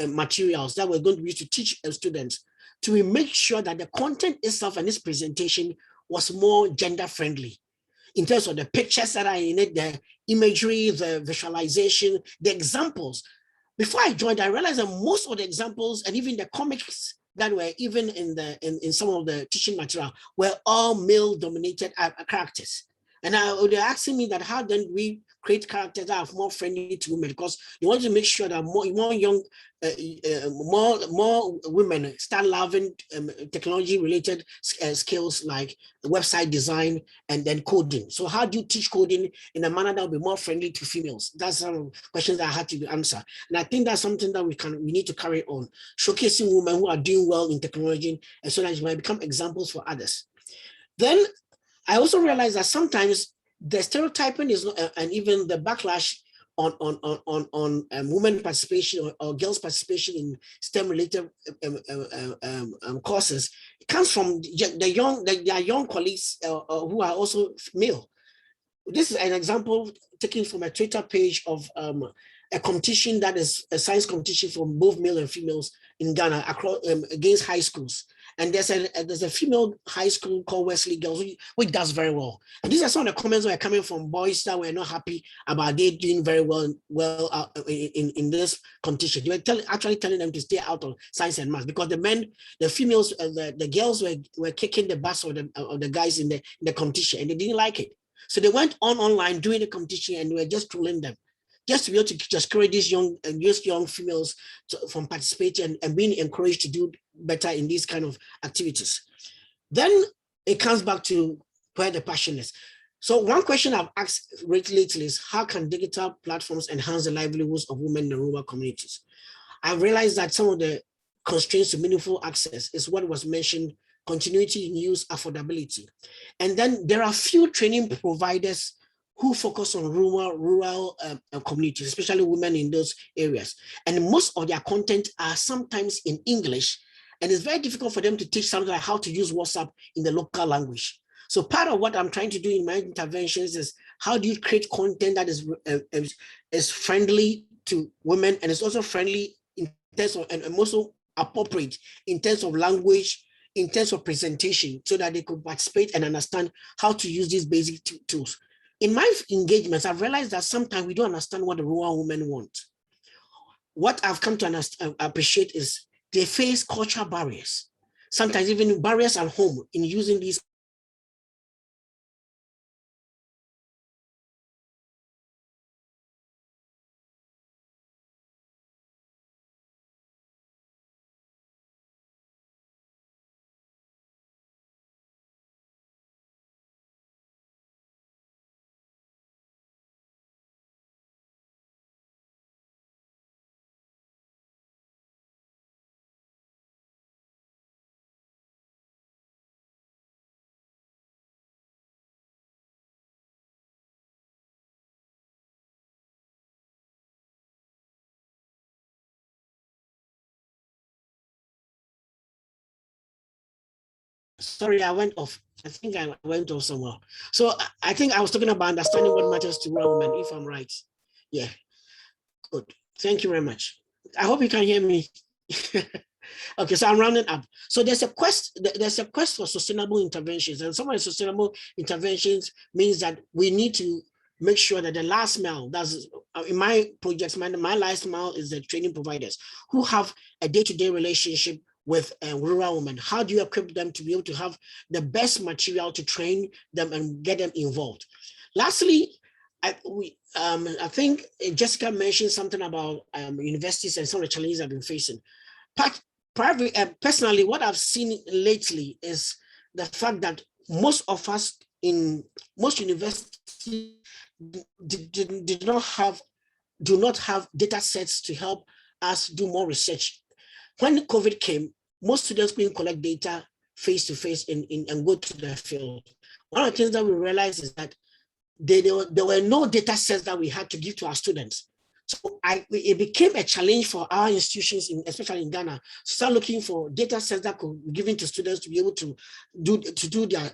materials that we're going to use to teach students, to make sure that the content itself and its presentation was more gender friendly in terms of the pictures that are in it, the imagery, the visualization, the examples. Before I joined, I realized that most of the examples and even the comics that were even in some of the teaching material were all male dominated characters. And they're asking me that how then we create characters that are more friendly to women, because you want to make sure that more women start loving technology related skills like website design and then coding. So how do you teach coding in a manner that will be more friendly to females? That's some questions that I had to answer. And I think that's something that we need to carry on, showcasing women who are doing well in technology, and so that you might become examples for others. Then I also realized that sometimes the stereotyping is not, and even the backlash on women participation or girls participation in STEM-related courses, it comes from their young colleagues who are also male. This is an example taken from a Twitter page of a competition that is a science competition for both male and females in Ghana across against high schools. And there's a female high school called Wesley Girls, which does very well. And these are some of the comments that are coming from boys that were not happy about they doing very well in this competition. They were actually telling them to stay out of science and math, because the females, the girls were kicking the butts of the guys in the competition, and they didn't like it. So they went online doing the competition and were just trolling them, just to be able to discourage these young females from participating and being encouraged to do better in these kind of activities. Then it comes back to where the passion is. So one question I've asked lately is, how can digital platforms enhance the livelihoods of women in the rural communities? I realized that some of the constraints to meaningful access is what was mentioned: continuity in use, affordability. And then there are few training providers who focus on rural communities, especially women in those areas. And most of their content are sometimes in English, and it's very difficult for them to teach something like how to use WhatsApp in the local language. So part of what I'm trying to do in my interventions is, how do you create content that is friendly to women, and is also friendly in terms of, and also appropriate in terms of language, in terms of presentation, so that they could participate and understand how to use these basic tools. In my engagements, I've realized that sometimes we don't understand what the rural women want. What I've come to appreciate is they face cultural barriers, sometimes even barriers at home in using these. Sorry, I went off. I think I went off somewhere. So I think I was talking about understanding what matters to rural women, if I'm right. Yeah, good. Thank you very much. I hope you can hear me. Okay, so I'm rounding up. So there's a quest for sustainable interventions, and some of the sustainable interventions means that we need to make sure that the last mile, that's in my projects, my last mile is the training providers who have a day-to-day relationship with rural women. How do you equip them to be able to have the best material to train them and get them involved? Lastly, I think Jessica mentioned something about universities and some of the challenges I've been facing. Personally, what I've seen lately is the fact that most of us in most universities do not have data sets to help us do more research. When COVID came, most students couldn't collect data face to face and go to the field. One of the things that we realized is that there were no data sets that we had to give to our students. So it became a challenge for our institutions, especially in Ghana, to start looking for data sets that could be given to students to be able to do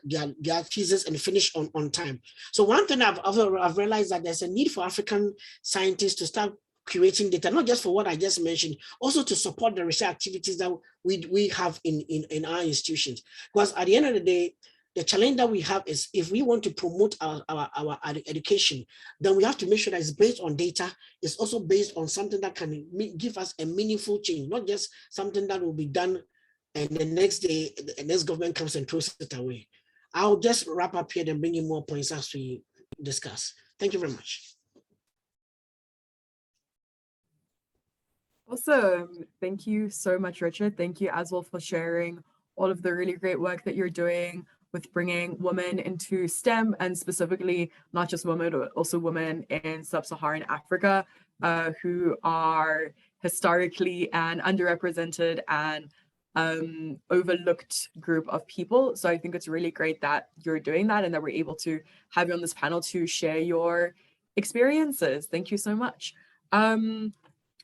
their thesis and finish on time. So one thing I've realized that there's a need for African scientists to start creating data, not just for what I just mentioned, also to support the research activities that we have in our institutions. Because at the end of the day, the challenge that we have is, if we want to promote our education, then we have to make sure that it's based on data. It's also based on something that can give us a meaningful change, not just something that will be done and the next day, the next government comes and throws it away. I'll just wrap up here and bring in more points as we discuss. Thank you very much. Awesome. Thank you so much, Richard. Thank you as well for sharing all of the really great work that you're doing with bringing women into STEM, and specifically not just women, but also women in sub-Saharan Africa who are historically an underrepresented and overlooked group of people. So I think it's really great that you're doing that and that we're able to have you on this panel to share your experiences. Thank you so much.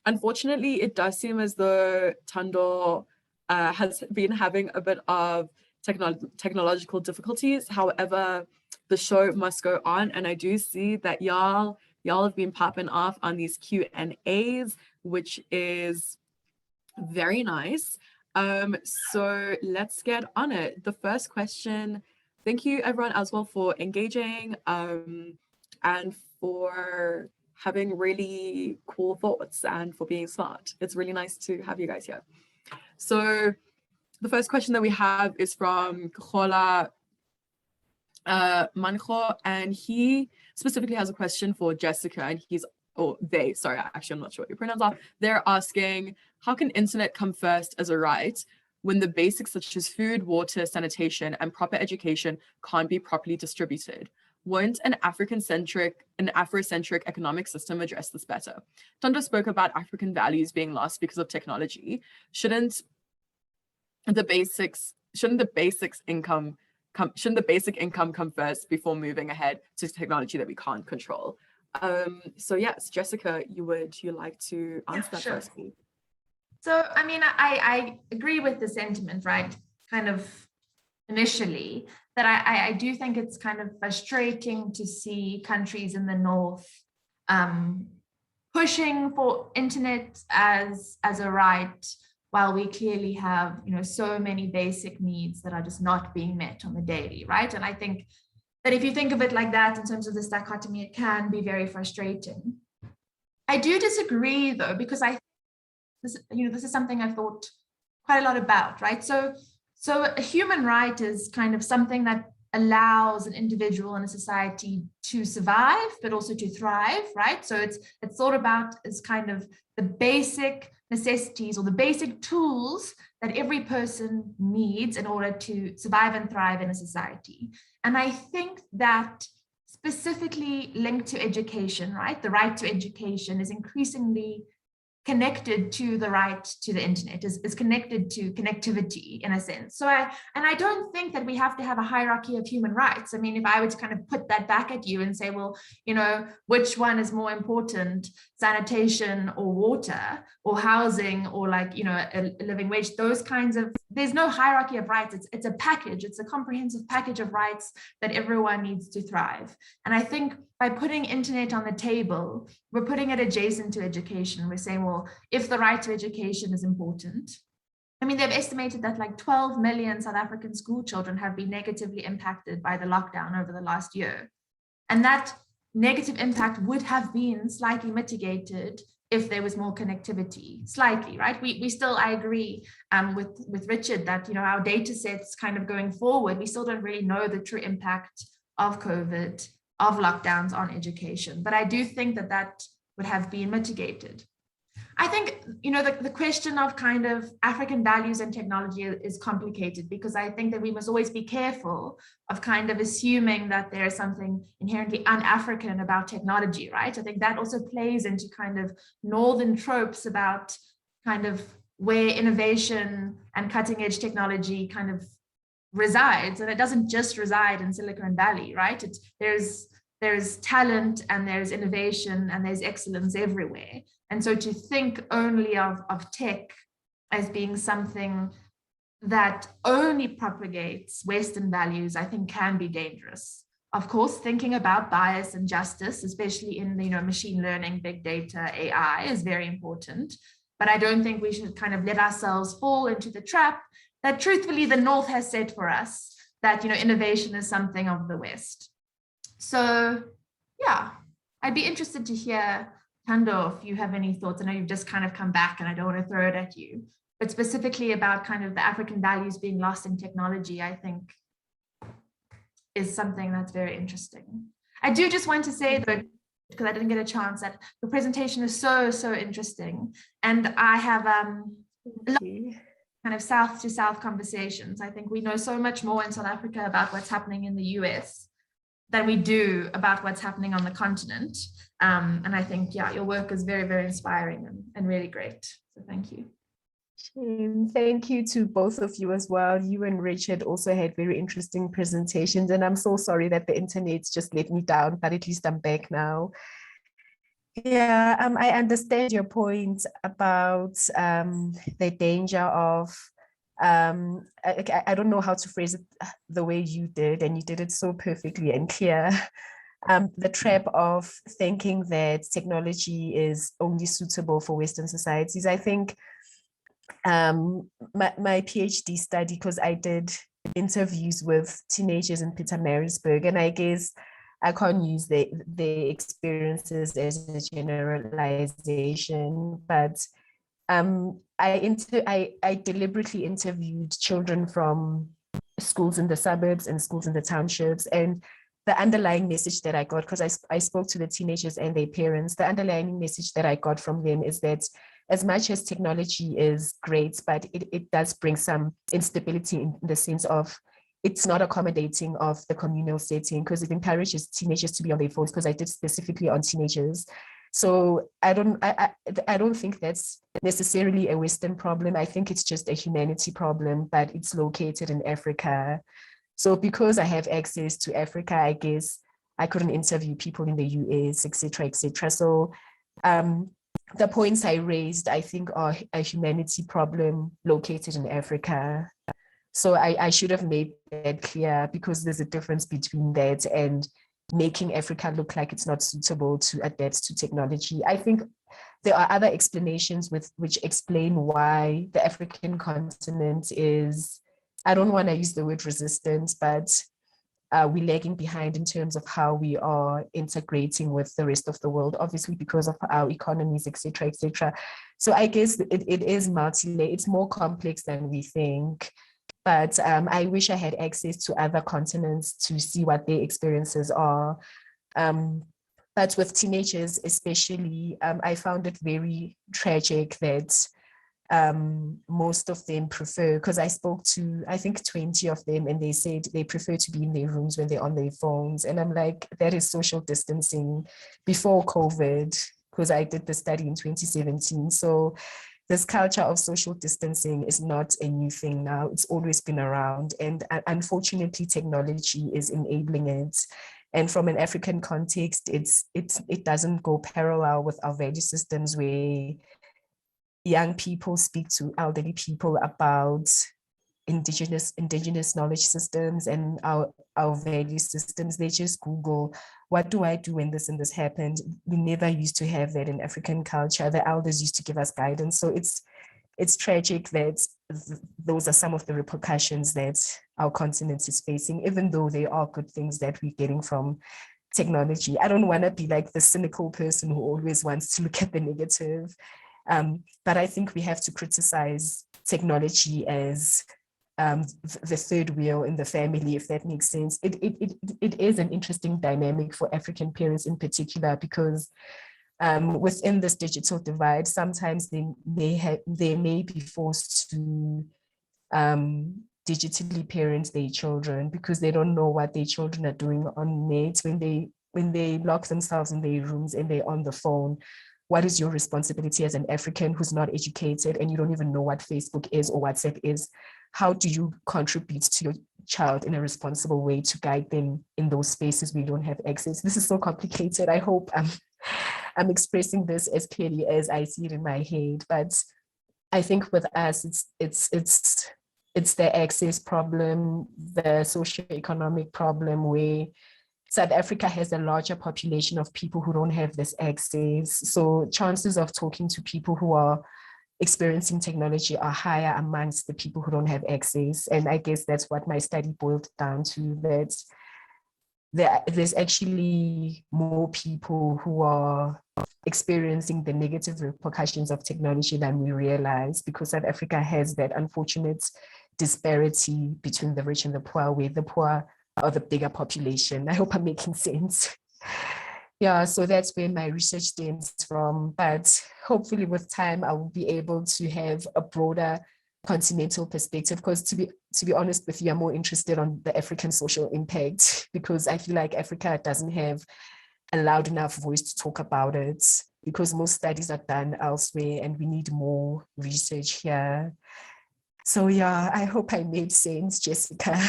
Unfortunately, it does seem as though Thando has been having a bit of technological difficulties. However, the show must go on, and I do see that y'all have been popping off on these Q&As, which is very nice. So let's get on it. The first question, thank you everyone as well for engaging and for having really cool thoughts and for being smart. It's really nice to have you guys here. So the first question that we have is from Nkohla-Ramunenyiwa, and he specifically has a question for Jessica, and sorry, actually, I'm not sure what your pronouns are. They're asking, how can internet come first as a right when the basics such as food, water, sanitation, and proper education can't be properly distributed? Won't an Afrocentric economic system address this better? Thando spoke about African values being lost because of technology. Shouldn't the basic income come first before moving ahead to technology that we can't control? So yes, Jessica, you like to answer that sure. first, please? So, I mean, I agree with the sentiment, right? Kind of initially, that I do think it's kind of frustrating to see countries in the North pushing for internet as a right, while we clearly have, so many basic needs that are just not being met on the daily, right? And I think that if you think of it like that, in terms of this dichotomy, it can be very frustrating. I do disagree, though, because this is something I've thought quite a lot about, right? So a human right is kind of something that allows an individual in a society to survive, but also to thrive, right? So it's thought about as kind of the basic necessities or the basic tools that every person needs in order to survive and thrive in a society. And I think that specifically linked to education, right? The right to education is increasingly connected to the right to the internet, is connected to connectivity in a sense. So I don't think that we have to have a hierarchy of human rights. I mean, if I were to kind of put that back at you and say, well, which one is more important, sanitation or water or housing or a living wage, those kinds of, there's no hierarchy of rights. It's a package. It's a comprehensive package of rights that everyone needs to thrive. And I think by putting internet on the table, we're putting it adjacent to education. We're saying, well, if the right to education is important, I mean, they've estimated that like 12 million South African school children have been negatively impacted by the lockdown over the last year. And that negative impact would have been slightly mitigated if there was more connectivity, slightly, right? We still, I agree with Richard that, our data sets kind of going forward, we still don't really know the true impact of COVID, of lockdowns on education. But I do think that would have been mitigated. I think, the question of kind of African values and technology is complicated, because I think that we must always be careful of kind of assuming that there is something inherently un-African about technology, right? I think that also plays into kind of northern tropes about kind of where innovation and cutting edge technology kind of resides. And it doesn't just reside in Silicon Valley, right? There's talent and there's innovation and there's excellence everywhere. And so to think only of tech as being something that only propagates Western values, I think can be dangerous. Of course, thinking about bias and justice, especially in machine learning, big data, AI, is very important. But I don't think we should kind of let ourselves fall into the trap that truthfully the North has set for us, that innovation is something of the West. So yeah, I'd be interested to hear, Thando, if you have any thoughts. I know you've just kind of come back and I don't want to throw it at you, but specifically about kind of the African values being lost in technology, I think is something that's very interesting. I do just want to say, though, because I didn't get a chance, that the presentation is so interesting. And I have kind of south to south conversations. I think we know so much more in South Africa about what's happening in the US than we do about what's happening on the continent. And I think, yeah, your work is very, very inspiring and really great. So thank you. Thank you to both of you as well. You and Richard also had very interesting presentations, and I'm so sorry that the internet's just let me down, but at least I'm back now. Yeah, I understand your point about the danger of, I don't know how to phrase it the way you did, and you did it so perfectly and clear. The trap of thinking that technology is only suitable for Western societies. I think my PhD study, because I did interviews with teenagers in Pietermaritzburg, and I guess I can't use the experiences as a generalization, but I deliberately interviewed children from schools in the suburbs and schools in the townships, and the underlying message that I got, because I spoke to the teenagers and their parents, the underlying message that I got from them is that as much as technology is great, but it does bring some instability in the sense of it's not accommodating of the communal setting because it encourages teenagers to be on their phones, because I did specifically on teenagers. So I don't think that's necessarily a Western problem. I think it's just a humanity problem, but it's located in Africa. So because I have access to Africa, I guess I couldn't interview people in the US, et cetera, et cetera. So the points I raised, I think, are a humanity problem located in Africa. So I should have made that clear, because there's a difference between that and making Africa look like it's not suitable to adapt to technology. I think there are other explanations which explain why the African continent is, I don't want to use the word resistant, but we're lagging behind in terms of how we are integrating with the rest of the world, obviously because of our economies, et cetera, et cetera. So I guess it is multi-layered, it's more complex than we think. But I wish I had access to other continents to see what their experiences are. But with teenagers especially, I found it very tragic that most of them prefer, because I spoke to, I think 20 of them, and they said they prefer to be in their rooms when they're on their phones. And I'm like, that is social distancing before COVID, because I did the study in 2017. So this culture of social distancing is not a new thing now. It's always been around. And unfortunately, technology is enabling it. And from an African context, it doesn't go parallel with our value systems, where young people speak to elderly people about indigenous knowledge systems and our value systems. They just Google, what do I do when this and this happened? We never used to have that in African culture. The elders used to give us guidance. So it's tragic that those are some of the repercussions that our continent is facing, even though they are good things that we're getting from technology. I don't want to be like the cynical person who always wants to look at the negative. But I think we have to criticize technology as the third wheel in the family, if that makes sense. It is an interesting dynamic for African parents in particular, because within this digital divide, sometimes they may be forced to digitally parent their children, because they don't know what their children are doing on net when they lock themselves in their rooms and they're on the phone. What is your responsibility as an African who's not educated and you don't even know what Facebook is or WhatsApp is? How do you contribute to your child in a responsible way to guide them in those spaces where you don't have access? This is so complicated. I hope I'm expressing this as clearly as I see it in my head. But I think with us, it's the access problem, the socio-economic problem, where South Africa has a larger population of people who don't have this access. So chances of talking to people who are experiencing technology are higher amongst the people who don't have access. And I guess that's what my study boiled down to, that there's actually more people who are experiencing the negative repercussions of technology than we realize, because South Africa has that unfortunate disparity between the rich and the poor, where the poor are the bigger population. I hope I'm making sense. Yeah, so that's where my research stems from. But hopefully with time, I will be able to have a broader continental perspective, because to be honest with you, I'm more interested on the African social impact, because I feel like Africa doesn't have a loud enough voice to talk about it, because most studies are done elsewhere and we need more research here. So yeah, I hope I made sense, Jessica.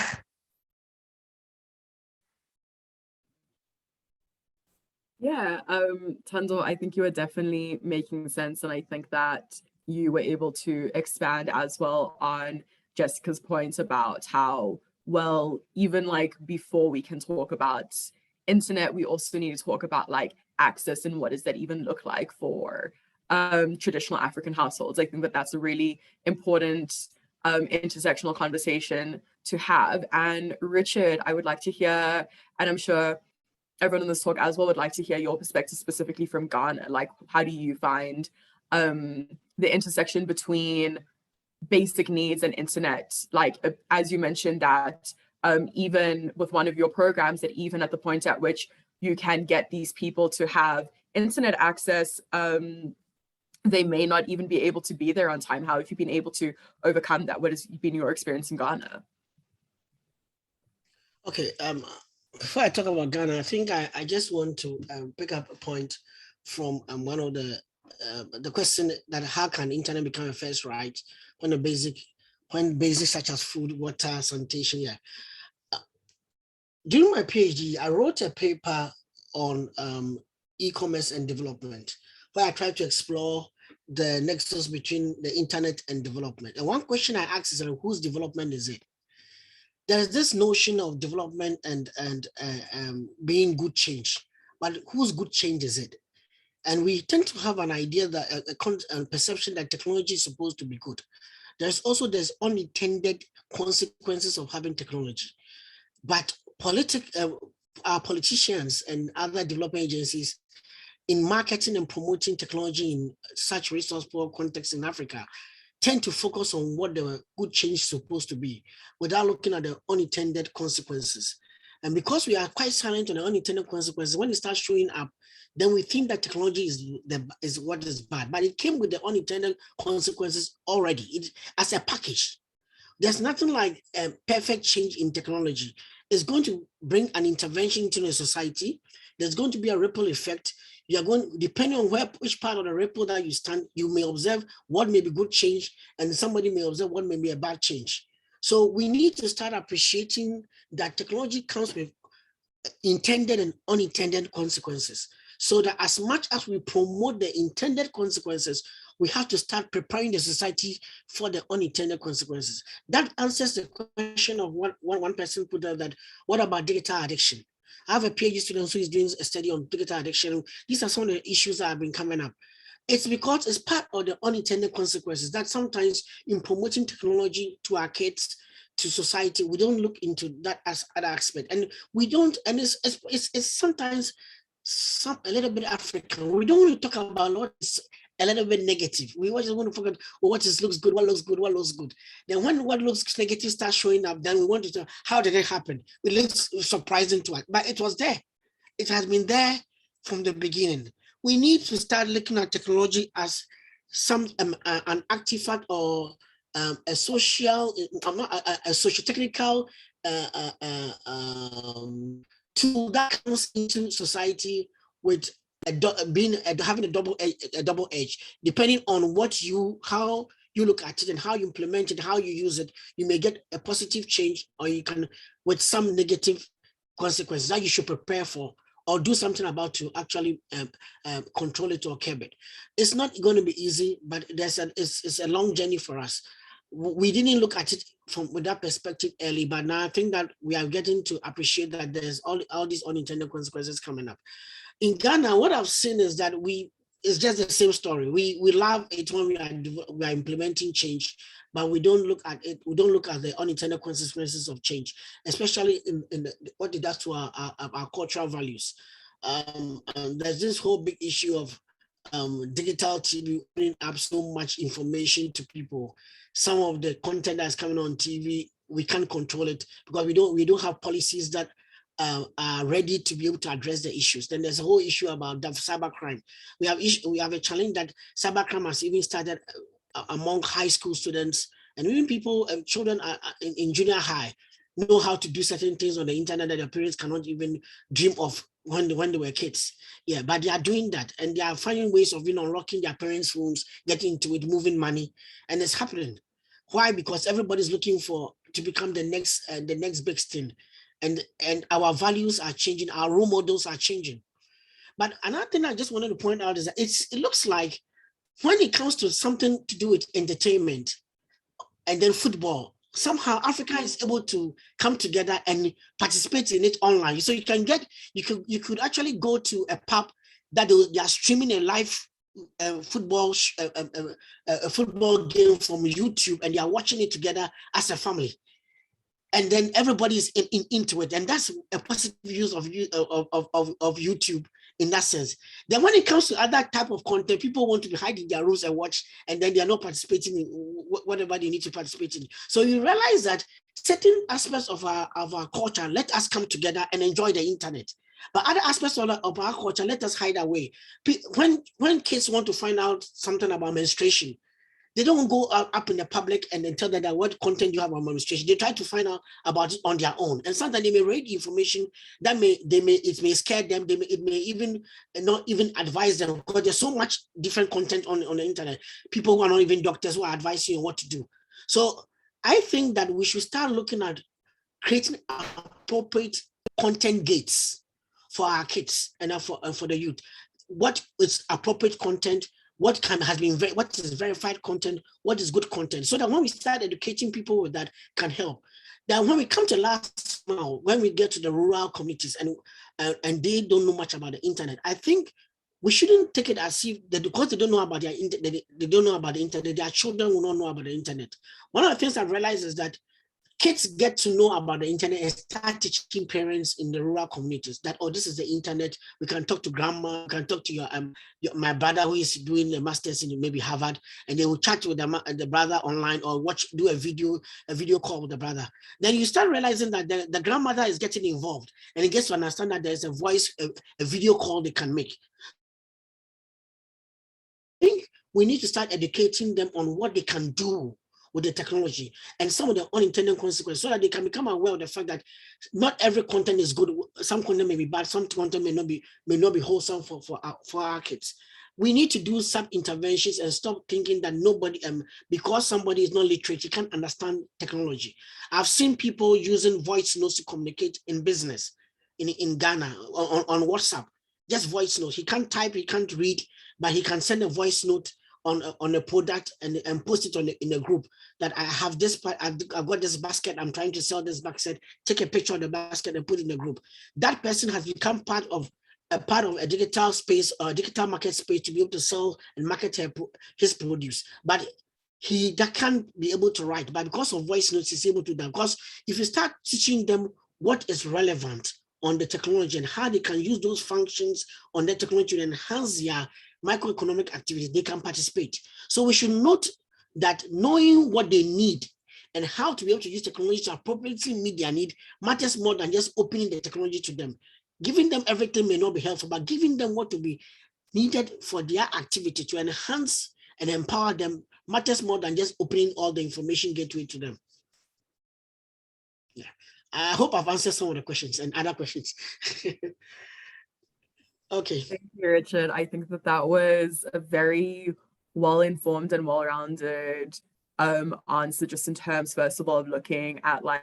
Yeah, Thando, I think you are definitely making sense. And I think that you were able to expand as well on Jessica's points about how, well, even like before we can talk about internet, we also need to talk about like access and what does that even look like for traditional African households. I think that that's a really important intersectional conversation to have. And Richard, I would like to hear, and I'm sure everyone in this talk as well would like to hear your perspective specifically from Ghana. Like, how do you find the intersection between basic needs and internet? Like, as you mentioned that even with one of your programs, that even at the point at which you can get these people to have internet access, they may not even be able to be there on time. How have you been able to overcome that? What has been your experience in Ghana? Okay, before I talk about Ghana, I think I just want to pick up a point from one of the question that how can internet become a first right when basics such as food, water, sanitation. Yeah. During my PhD, I wrote a paper on e-commerce and development, where I tried to explore the nexus between the internet and development. And one question I asked is, whose development is it? There is this notion of development and being good change, but whose good change is it? And we tend to have an idea that a perception that technology is supposed to be good. There's unintended consequences of having technology, but our politicians and other development agencies in marketing and promoting technology in such resource poor contexts in Africa tend to focus on what the good change is supposed to be without looking at the unintended consequences. And because we are quite silent on the unintended consequences, when it starts showing up, then we think that technology is what is bad. But it came with the unintended consequences already as a package. There's nothing like a perfect change in technology. It's going to bring an intervention into the society. There's going to be a ripple effect. You are going, depending on which part of the ripple that you stand, you may observe what may be good change, and somebody may observe what may be a bad change. So we need to start appreciating that technology comes with intended and unintended consequences. So that as much as we promote the intended consequences, we have to start preparing the society for the unintended consequences. That answers the question of what one person put out, that what about digital addiction? I have a PhD student who is doing a study on digital addiction. These are some of the issues that have been coming up. It's because it's part of the unintended consequences that sometimes in promoting technology to our kids, to society, we don't look into that as an aspect. And we don't, and it's sometimes a little bit African. We don't really talk about what's a little bit negative. We just want to forget what looks good, what looks good, what looks good. Then when what looks negative starts showing up, then we want to know how did it happen? It looks surprising to us, but it was there. It has been there from the beginning. We need to start looking at technology as an artifact or a socio-technical tool that comes into society with having a double edge, depending on how you look at it and how you implement it, how you use it. You may get a positive change, or you can with some negative consequences that you should prepare for or do something about to actually control it or curb it. It's not going to be easy, but it's a long journey for us. We didn't look at it with that perspective early, but now I think that we are getting to appreciate that there's all these unintended consequences coming up. In Ghana, what I've seen is that it's just the same story. We love it when we are implementing change, but we don't look at it. We don't look at the unintended consequences of change, especially in what it does to our cultural values. And there's this whole big issue of digital TV putting up so much information to people. Some of the content that's coming on TV, we can't control it because we don't have policies that are ready to be able to address the issues. Then there's a whole issue about cybercrime. We have a challenge that cybercrime has even started among high school students, and even people, children in junior high know how to do certain things on the internet that their parents cannot even dream of when they were kids. Yeah, but they are doing that, and they are finding ways of unlocking their parents' phones, getting into it, moving money, and it's happening. Why? Because everybody's looking to become the next big thing. And our values are changing, our role models are changing. But another thing I just wanted to point out is that it looks like when it comes to something to do with entertainment and then football, somehow Africa is able to come together and participate in it online. So you could actually go to a pub that they are streaming a live football game from YouTube, and they are watching it together as a family. And then everybody's into it, and that's a positive use of YouTube in that sense. Then when it comes to other type of content, people want to be hiding their rooms and watch, and then they are not participating in whatever they need to participate in. So you realize that certain aspects of our culture let us come together and enjoy the internet, but other aspects of our culture let us hide away. When kids want to find out something about menstruation, They don't go up in the public and then tell them that what content you have on administration. They try to find out about it on their own. And sometimes they may read information that it may scare them. It may even not even advise them, because there's so much different content on the internet. People who are not even doctors who are advising you on what to do. So I think that we should start looking at creating appropriate content gates for our kids and for the youth. What is appropriate content? What is verified content? What is good content? So that when we start educating people with that, can help. Then when we come to last mile, when we get to the rural communities and they don't know much about the internet, I think we shouldn't take it as if that because they don't know about they don't know about the internet, their children will not know about the internet. One of the things I've realized is that kids get to know about the internet and start teaching parents in the rural communities that, oh, this is the internet. We can talk to grandma, we can talk to my brother who is doing a master's in maybe Harvard, and they will chat with the brother online or do a video call with the brother. Then you start realizing that the grandmother is getting involved and it gets to understand that there's a video call they can make. I think we need to start educating them on what they can do with the technology and some of the unintended consequences, so that they can become aware of the fact that not every content is good. Some content may be bad, some content may not be wholesome for our kids. We need to do some interventions and stop thinking that nobody, because somebody is not literate, he can't understand technology. I've seen people using voice notes to communicate in business in Ghana on WhatsApp, just voice notes. He can't type, he can't read, but he can send a voice note on a product and post it in a group that I have this, I've got this basket, I'm trying to sell this basket, take a picture of the basket and put it in the group. That person has become part of a digital space or a digital market space to be able to sell and market his produce. But that can't be able to write, but because of voice notes, he's able to do that. Because if you start teaching them what is relevant on the technology and how they can use those functions on the technology to enhance their microeconomic activities, they can participate. So we should note that knowing what they need and how to be able to use technology to appropriately meet their need matters more than just opening the technology to them. Giving them everything may not be helpful, but giving them what will be needed for their activity to enhance and empower them matters more than just opening all the information gateway to them. Yeah, I hope I've answered some of the questions and other questions. Okay. Thank you, Richard. I think that was a very well-informed and well-rounded answer, just in terms, first of all, of looking at like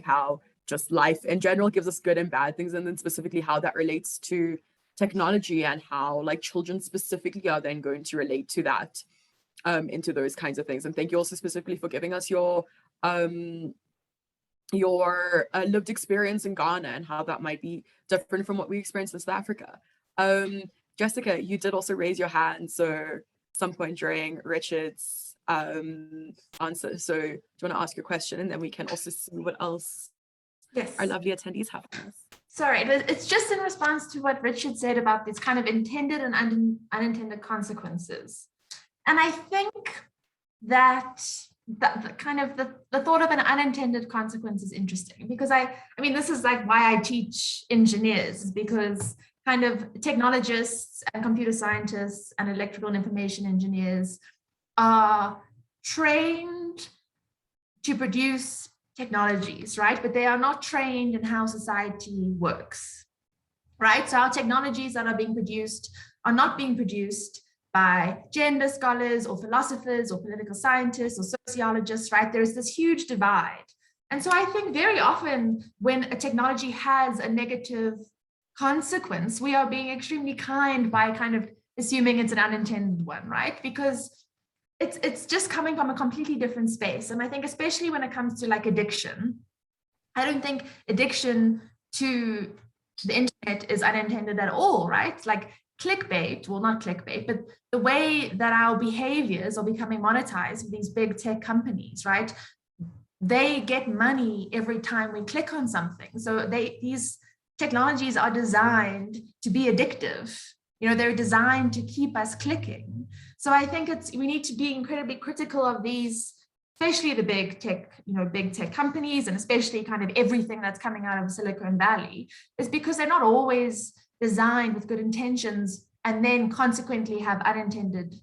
how just life in general gives us good and bad things, and then specifically how that relates to technology and how like children specifically are then going to relate to that, into those kinds of things. And thank you also specifically for giving us your lived experience in Ghana and how that might be different from what we experience in South Africa. Jessica, you did also raise your hand, so some point during Richard's answer. So do you want to ask your question, and then we can also see what else our lovely attendees have for us? Sorry, it's just in response to what Richard said about these kind of intended and unintended consequences. And I think that the thought of an unintended consequence is interesting, because I mean, this is like why I teach engineers, because kind of technologists and computer scientists and electrical and information engineers are trained to produce technologies, right? But they are not trained in how society works, right? So our technologies that are being produced are not being produced by gender scholars or philosophers or political scientists or sociologists, right? There's this huge divide. And so I think very often when a technology has a negative consequence, we are being extremely kind by kind of assuming it's an unintended one, right? Because it's just coming from a completely different space. And I think especially when it comes to like addiction, I don't think addiction to the internet is unintended at all, right? Like clickbait, well, not clickbait, but the way that our behaviors are becoming monetized with these big tech companies, right? They get money every time we click on something. So these technologies are designed to be addictive. You know, they're designed to keep us clicking. So I think we need to be incredibly critical of these, especially the big tech companies, and especially kind of everything that's coming out of Silicon Valley, is because they're not always designed with good intentions and then consequently have unintended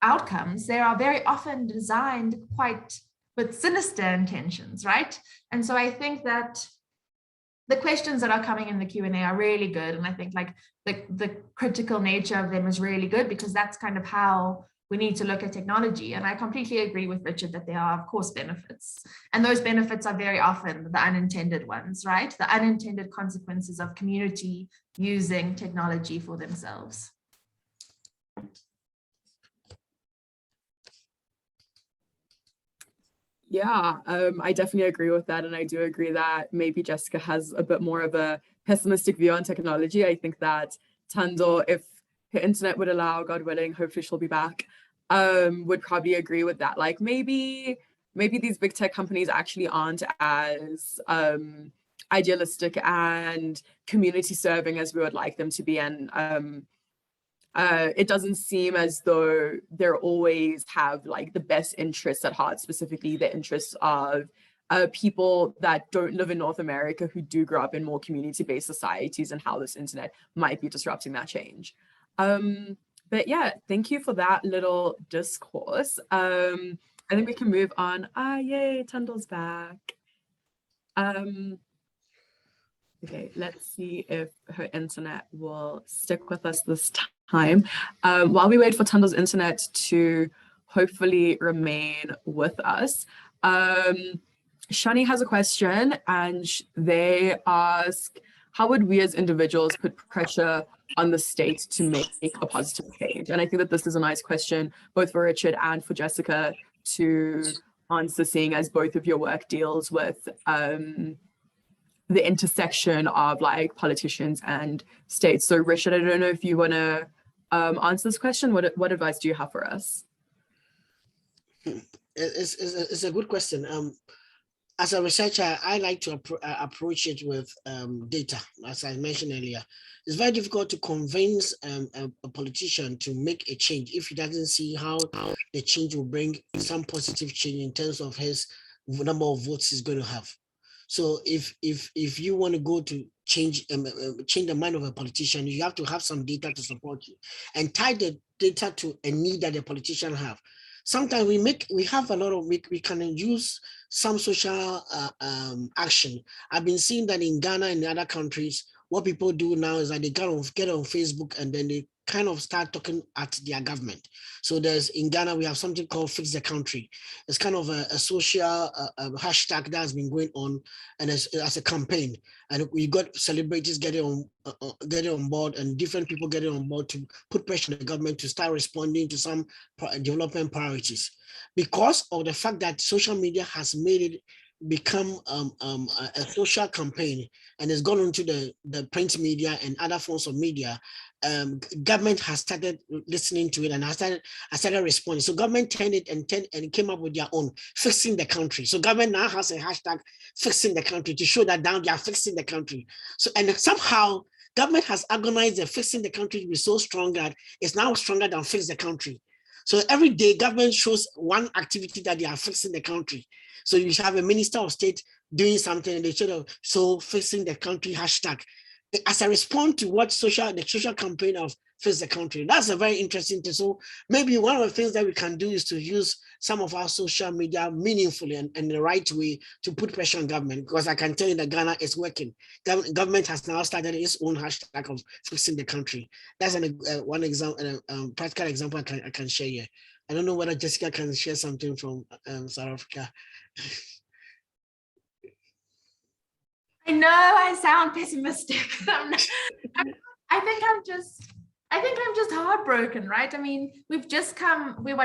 outcomes, they are very often designed quite with sinister intentions, right? And so I think that the questions that are coming in the Q&A are really good. And I think like the critical nature of them is really good, because that's kind of how we need to look at technology. And I completely agree with Richard that there are, of course, benefits. And those benefits are very often the unintended ones, right? The unintended consequences of community using technology for themselves. Yeah, I definitely agree with that. And I do agree that maybe Jessica has a bit more of a pessimistic view on technology. I think that Thando, if her internet would allow, God willing, hopefully she'll be back, would probably agree with that. Like maybe these big tech companies actually aren't as idealistic and community serving as we would like them to be. And it doesn't seem as though they always have like the best interests at heart, specifically the interests of people that don't live in North America, who do grow up in more community-based societies, and how this internet might be disrupting that change. But yeah, thank you for that little discourse. I think we can move on. Yay, Thando's back. Okay, let's see if her internet will stick with us this time. While we wait for Thando's internet to hopefully remain with us, Shani has a question, and they ask, how would we as individuals put pressure on the state to make a positive change? And I think that this is a nice question, both for Richard and for Jessica to answer, seeing as both of your work deals with the intersection of like politicians and states. So Richard, I don't know if you want to answer this question. What advice do you have for us? It's a good question. As a researcher, I like to approach it with data. As I mentioned earlier, it's very difficult to convince a politician to make a change if he doesn't see how the change will bring some positive change in terms of his number of votes he's going to have. So if you want to go to change the mind of a politician, you have to have some data to support you, and tie the data to a need that the politician have. Sometimes we have a lot of, we can use some social action. I've been seeing that in Ghana and other countries, what people do now is that they get on Facebook, and then they kind of start talking at their government. So in Ghana, we have something called Fix the Country. It's kind of a social hashtag that has been going on, and as a campaign. And we got celebrities getting on board, and different people getting on board to put pressure on the government to start responding to some development priorities. Because of the fact that social media has made it become a social campaign, and it's gone into the print media and other forms of media, government has started listening to it, and I started responding. So government turned it and came up with their own Fixing the Country. So government now has a hashtag Fixing the Country to show that now they are fixing the country. So, and somehow government has organized the Fixing the Country to be so strong that it's now stronger than Fix the Country. So every day government shows one activity that they are fixing the country. So you have a minister of state doing something, and they so Fixing the Country hashtag as a response to what the social campaign of Fix the Country. That's a very interesting thing. So maybe one of the things that we can do is to use some of our social media meaningfully and in the right way to put pressure on government, because I can tell you that Ghana is working. Government has now started its own hashtag of Fixing the Country. That's one example, practical example I can share here. I don't know whether Jessica can share something from South Africa. I know I sound pessimistic. I think I'm just heartbroken, right? I mean, we're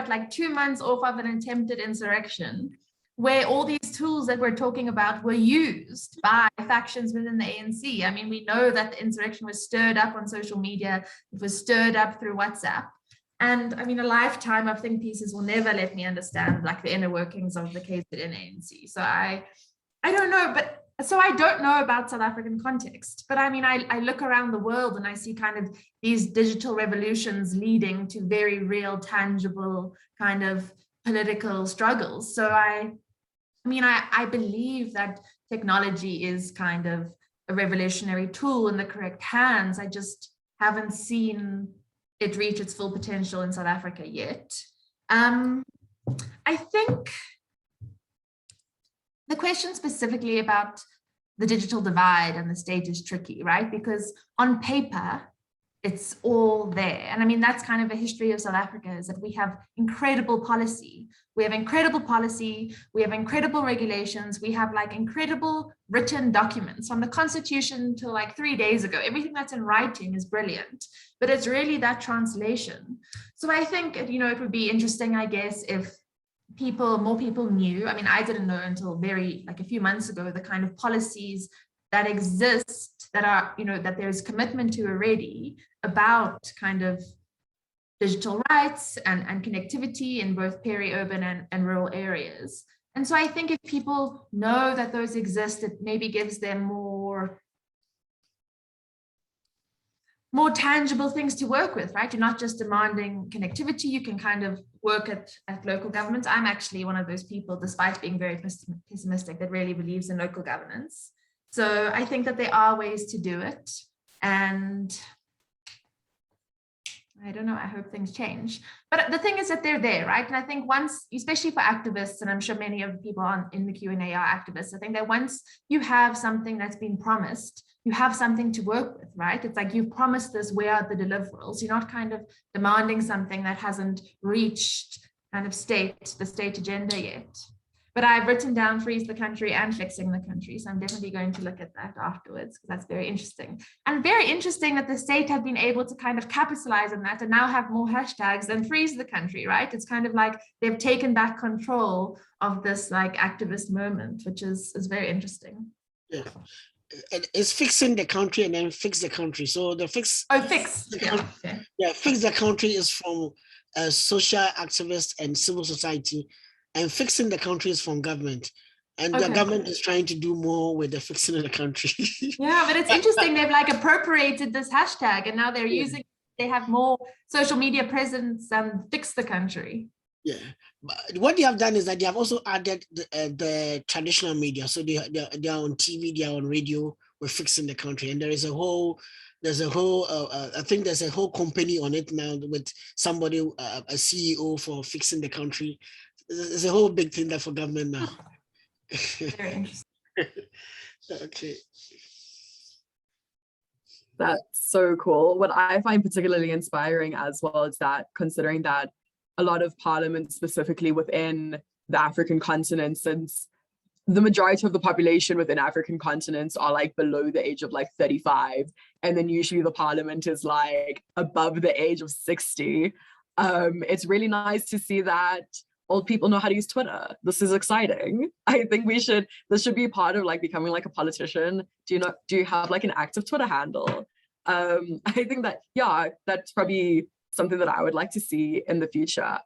like 2 months off of an attempted insurrection, where all these tools that we're talking about were used by factions within the ANC. I mean, we know that the insurrection was stirred up on social media. It was stirred up through WhatsApp. And I mean, a lifetime of think pieces will never let me understand like the inner workings of the KZN ANC. So I don't know, so I don't know about South African context, but I mean, I look around the world and I see kind of these digital revolutions leading to very real, tangible kind of political struggles. So I believe that technology is kind of a revolutionary tool in the correct hands. I just haven't seen it reach its full potential in South Africa yet. I think the question specifically about the digital divide and the state is tricky, right? Because on paper, it's all there. And I mean, that's kind of a history of South Africa, is that we have incredible policy. We have incredible policy. We have incredible regulations. We have like incredible written documents from the Constitution till like 3 days ago. Everything that's in writing is brilliant, but it's really that translation. So I think, you know, it would be interesting, I guess, if more people knew. I mean, I didn't know until like a few months ago, the kind of policies that exist, that are, you know, that there's commitment to already about kind of digital rights and connectivity in both peri-urban and rural areas. And so I think if people know that those exist, it maybe gives them more tangible things to work with, right? You're not just demanding connectivity, you can kind of work at local governments. I'm actually one of those people, despite being very pessimistic, that really believes in local governance. So I think that there are ways to do it. And I don't know, I hope things change. But the thing is that they're there, right? And I think once, especially for activists, and I'm sure many of the people in the Q&A are activists, I think that once you have something that's been promised, you have something to work with, right? It's like, you've promised this, where are the deliverables? You're not kind of demanding something that hasn't reached kind of the state agenda yet. But I've written down freeze the country and fixing the country. So I'm definitely going to look at that afterwards, because that's very interesting. And very interesting that the state have been able to kind of capitalize on that and now have more hashtags than freeze the country, right? It's kind of like they've taken back control of this like activist moment, which is very interesting. Yeah. It's fixing the country and then fix the country. So the fix. Oh, fix. Yeah, fix the country is from social activists and civil society. And fixing the country is from government. And the government is trying to do more with the fixing of the country. Yeah, but it's interesting. They've like appropriated this hashtag and now they're they have more social media presence and fix the country. Yeah, but what they have done is that they have also added the traditional media. So they are on TV, they are on radio, we're fixing the country. And there's a whole, I think there's a whole company on it now with somebody, a CEO for fixing the country. There's a whole big thing there for government now. Very interesting. Okay. That's so cool. What I find particularly inspiring as well is that, considering that a lot of parliaments, specifically within the African continent, since the majority of the population within African continents are like below the age of like 35, and then usually the parliament is like above the age of 60. It's really nice to see that old people know how to use Twitter. This is exciting. I think this should be part of like becoming like a politician. Do you have like an active Twitter handle? I think that, yeah, that's probably something that I would like to see in the future.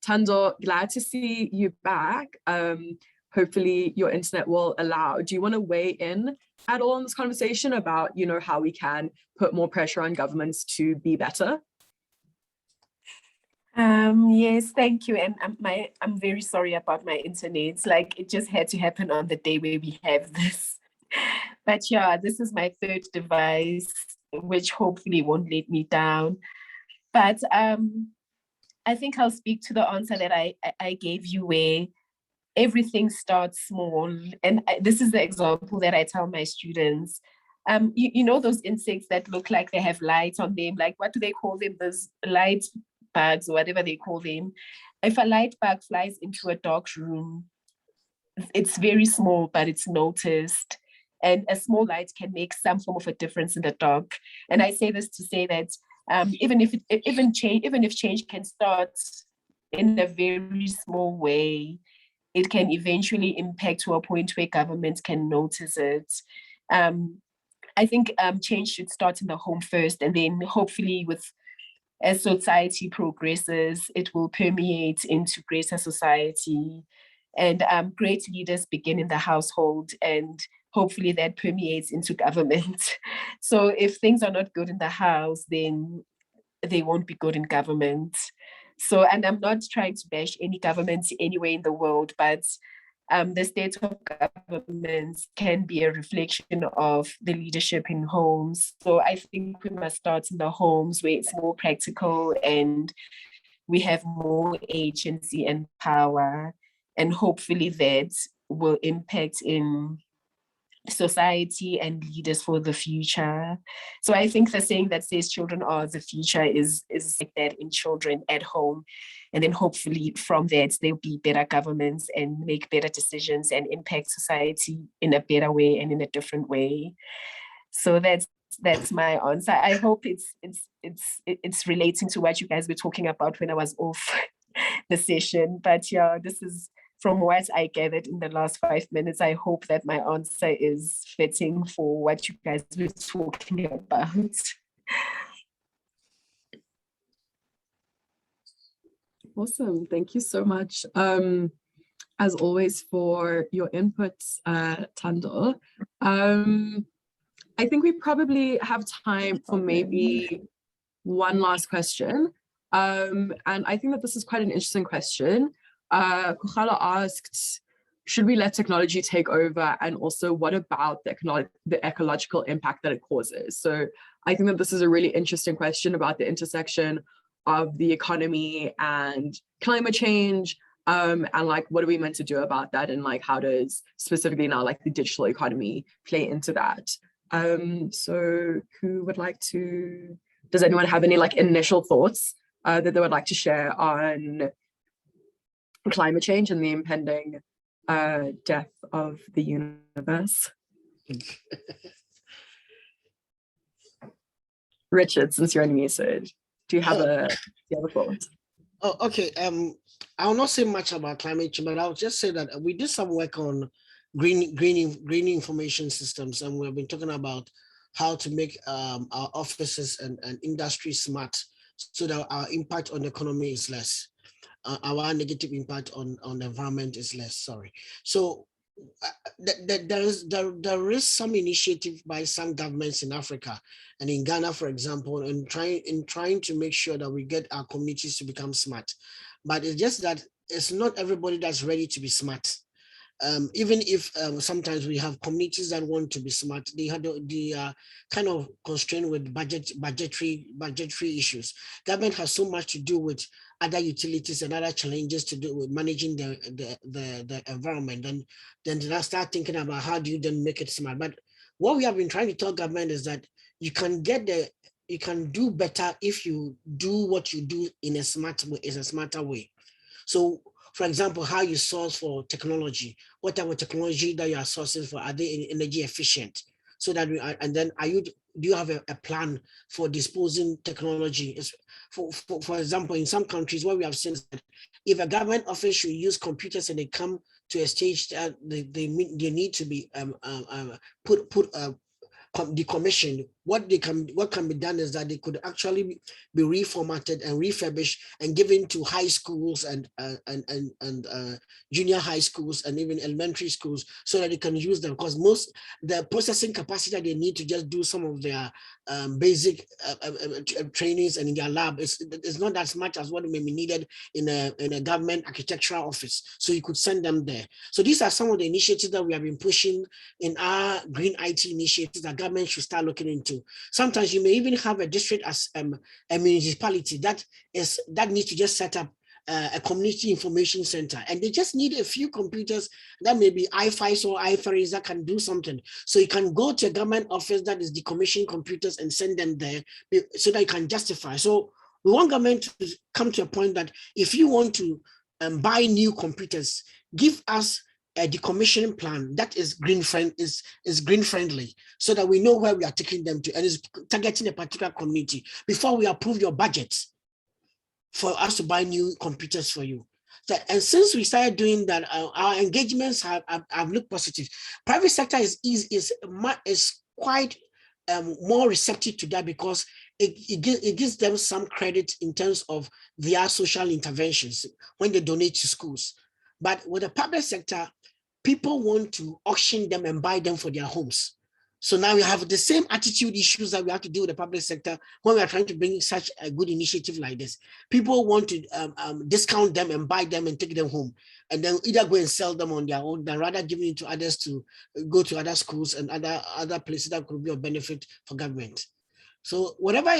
Thando, glad to see you back. Hopefully your internet will allow. Do you want to weigh in at all in this conversation about, you know, how we can put more pressure on governments to be better? Yes, thank you. And I'm very sorry about my internet. Like, it just had to happen on the day where we have this. But yeah, this is my third device, which hopefully won't let me down. But I think I'll speak to the answer that I gave you, where everything starts small. And this is the example that I tell my students. You know those insects that look like they have lights on them? Like, what do they call them? Those light bugs, or whatever they call them. If a light bug flies into a dark room, it's very small, but it's noticed. And a small light can make some form of a difference in the dark. And I say this to say that even if change can start in a very small way, it can eventually impact to a point where governments can notice it. I think change should start in the home first, and then hopefully as society progresses, it will permeate into greater society, and great leaders begin in the household, and hopefully that permeates into government. So if things are not good in the house, then they won't be good in government. So, and I'm not trying to bash any government anywhere in the world, but the state of governments can be a reflection of the leadership in homes. So I think we must start in the homes, where it's more practical and we have more agency and power, and hopefully that will impact in society and leaders for the future. So I think the saying that says children are the future is like that in children at home. And then hopefully from that, there'll be better governments and make better decisions and impact society in a better way and in a different way. So that's my answer. I hope it's relating to what you guys were talking about when I was off the session. But yeah, this is from what I gathered in the last 5 minutes. I hope that my answer is fitting for what you guys were talking about. Awesome. Thank you so much, as always, for your inputs, Thando. I think we probably have time for maybe one last question. And I think that this is quite an interesting question. Nkohla asked, should we let technology take over? And also, what about the ecological impact that it causes? So I think that this is a really interesting question about the intersection of the economy and climate change, and like, what are we meant to do about that? And like, how does specifically now like the digital economy play into that? So who would like to, does anyone have any like initial thoughts that they would like to share on climate change and the impending death of the universe? Richard, since you're unmuted, do you have a thought? Oh, okay. I'll not say much about climate change, but I'll just say that we did some work on green information systems, and we've been talking about how to make our offices and industry smart, so that our impact on the economy is less. Our negative impact on the environment is less. Sorry. So there is some initiative by some governments in Africa and in Ghana, for example, in trying to make sure that we get our communities to become smart. But it's just that it's not everybody that's ready to be smart. Even if sometimes we have communities that want to be smart, they are kind of constrained with budgetary issues. Government has so much to do with other utilities and other challenges to do with managing the environment. And then they start thinking about how do you then make it smart. But what we have been trying to tell government is that you can do better if you do what you do in a smarter way. So, for example, how you source for technology, what type of technology that you are sourcing for, are they energy efficient? So that do you have a plan for disposing technology? For example, in some countries, what we have seen is that if a government office should use computers and they come to a stage that they need to be decommissioned, what can be done is that they could actually be reformatted and refurbished and given to high schools and junior high schools and even elementary schools, so that they can use them, because the processing capacity that they need to just do some of their basic trainings and in their lab is not as much as what may be needed in a government architectural office. So you could send them there. So these are some of the initiatives that we have been pushing in our green IT initiatives that government should start looking into. Sometimes you may even have a district as a municipality that needs to just set up a community information center, and they just need a few computers that may be i5s or i3s that can do something. So you can go to a government office that is decommissioning computers and send them there so that you can justify. So we want government to come to a point that if you want to buy new computers, give us a decommissioning plan that is green friendly, so that we know where we are taking them to and is targeting a particular community before we approve your budget for us to buy new computers for you. And since we started doing that, our engagements have looked positive. Private sector is quite more receptive to that, because it gives them some credit in terms of their social interventions when they donate to schools. But with the public sector, people want to auction them and buy them for their homes. So now we have the same attitude issues that we have to deal with the public sector when we are trying to bring such a good initiative like this. People want to discount them and buy them and take them home, and then either go and sell them on their own than rather giving it to others to go to other schools and other places that could be of benefit for government. So whatever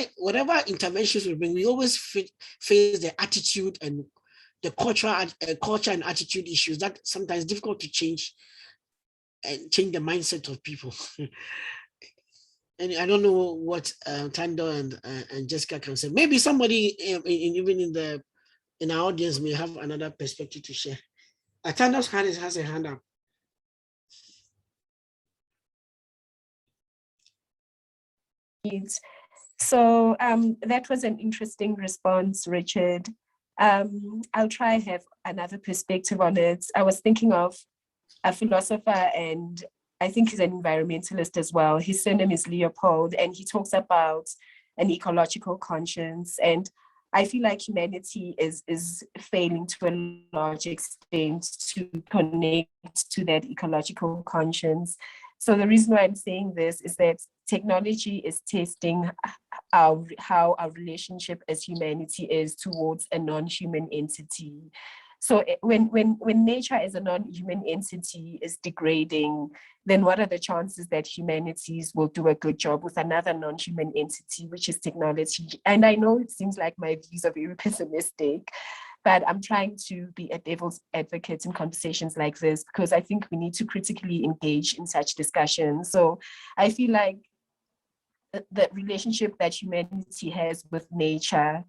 interventions we bring, we always face the attitude and the culture and attitude issues that sometimes difficult to change and change the mindset of people. And I don't know what Thando and Jessica can say. Maybe somebody even in our audience may have another perspective to share. Thando's hand has a hand up. So that was an interesting response, Richard. I'll try have another perspective on it. I was thinking of a philosopher, and I think he's an environmentalist as well. His surname is Leopold, and he talks about an ecological conscience. And I feel like humanity is failing to a large extent to connect to that ecological conscience. So the reason why I'm saying this is that technology is testing how our relationship as humanity is towards a non-human entity. So when nature as a non-human entity is degrading, then what are the chances that humanities will do a good job with another non-human entity, which is technology? And I know it seems like my views are very pessimistic, but I'm trying to be a devil's advocate in conversations like this, because I think we need to critically engage in such discussions. So I feel like the relationship that humanity has with nature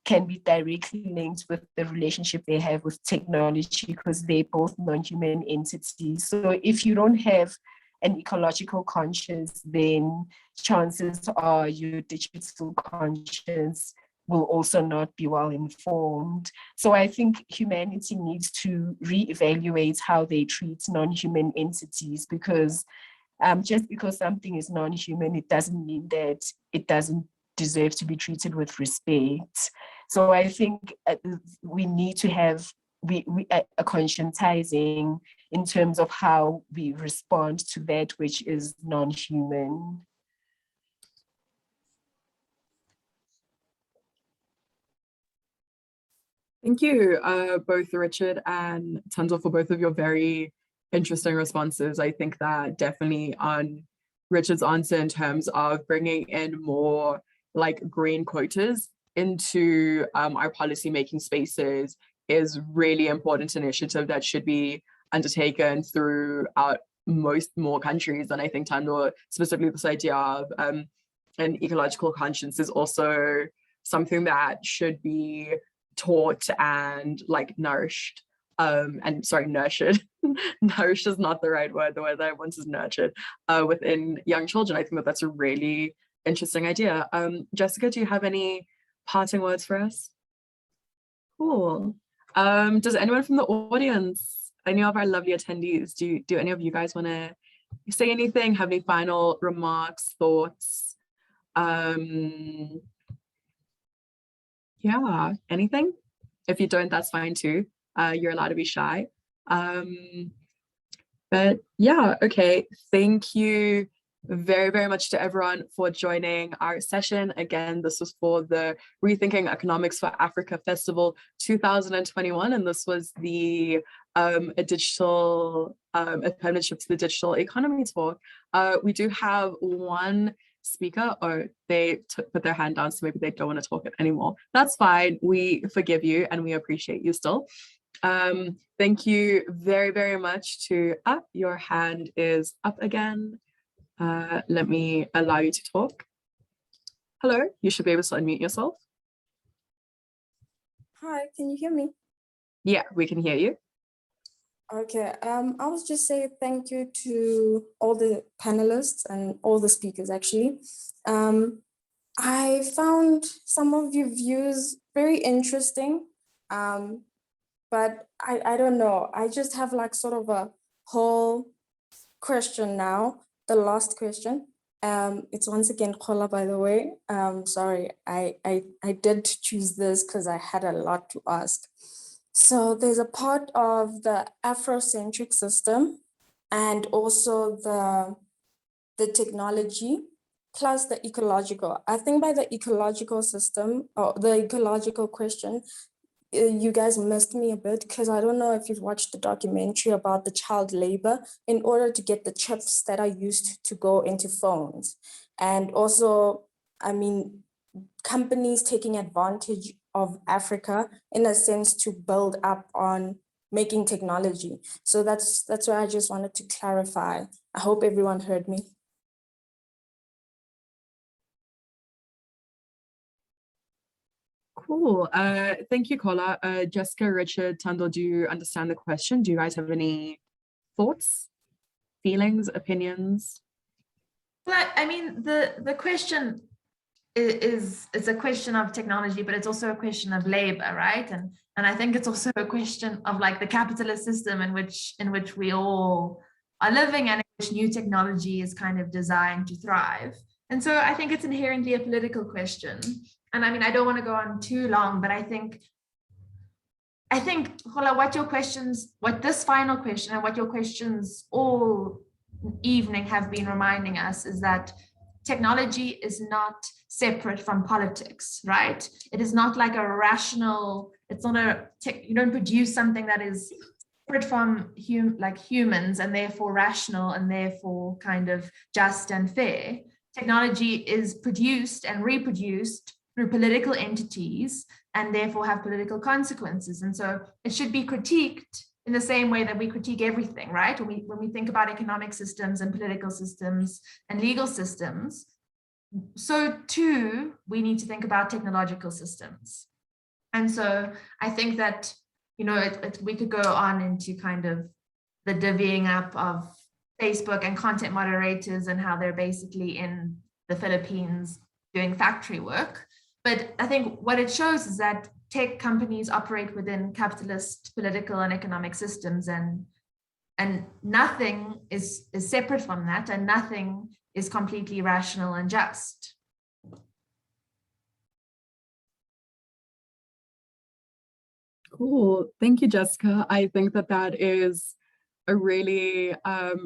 can be directly linked with the relationship they have with technology, because they're both non-human entities. So if you don't have an ecological conscience, then chances are your digital conscience will also not be well informed. So I think humanity needs to reevaluate how they treat non-human entities, because just because something is non-human, it doesn't mean that it doesn't deserve to be treated with respect. So I think we need to have a conscientizing in terms of how we respond to that which is non-human. Thank you, both Richard and Thando, for both of your very interesting responses. I think that definitely on Richard's answer in terms of bringing in more like green quotas into our policy-making spaces is really important initiative that should be undertaken throughout more countries. And I think Thando, specifically this idea of an ecological conscience is also something that should be taught and like nourished. And sorry, nurtured. Nourished is not the right word. The word that I want is nurtured within young children. I think that that's a really interesting idea. Jessica, do you have any parting words for us? Cool. Does anyone from the audience, any of our lovely attendees, do any of you guys want to say anything? Have any final remarks, thoughts? Yeah, anything? If you don't, that's fine too. You're allowed to be shy. But yeah, okay. Thank you very, very much to everyone for joining our session. Again, this was for the Rethinking Economics for Africa Festival 2021, and this was the a digital apprenticeship to the digital economy talk. We do have one speaker, or they put their hand down, so maybe they don't want to talk anymore. That's fine. We forgive you and we appreciate you still. Thank you very, very much to your hand is up again. Let me allow you to talk. Hello, you should be able to unmute yourself. Hi, can you hear me? Yeah, we can hear you. Okay, I was just saying thank you to all the panelists and all the speakers actually. I found some of your views very interesting, but I don't know, I just have like sort of a whole question now, the last question. It's once again Nkohla, by the way. Sorry, I did choose this because I had a lot to ask. So there's a part of the Afrocentric system and also the technology plus the ecological. I think by the ecological system or the ecological question, you guys missed me a bit because I don't know if you've watched the documentary about the child labor in order to get the chips that are used to go into phones. And also I mean, companies taking advantage of Africa in a sense to build up on making technology. So that's why I just wanted to clarify. I hope everyone heard me. Cool. Thank you, Nkohla. Jessica, Richard, Thando, do you understand the question? Do you guys have any thoughts, feelings, opinions? Well, I mean, the question is it's a question of technology, but it's also a question of labor, right? And I think it's also a question of like the capitalist system in which we all are living and in which new technology is kind of designed to thrive. And so I think it's inherently a political question. And I mean, I don't want to go on too long, but I think, Nkohla, what this final question and what your questions all evening have been reminding us is that technology is not separate from politics, right? It is not like a rational, it's not you don't produce something that is separate from humans and therefore rational and therefore kind of just and fair. Technology is produced and reproduced through political entities and therefore have political consequences. And so it should be critiqued in the same way that we critique everything, right? When we think about economic systems and political systems and legal systems, so too, we need to think about technological systems. And so I think that, you know, we could go on into kind of the divvying up of Facebook and content moderators and how they're basically in the Philippines doing factory work. But I think what it shows is that tech companies operate within capitalist political and economic systems, and nothing is separate from that, and nothing is completely rational and just. Cool. Thank you, Jessica. I think that is a really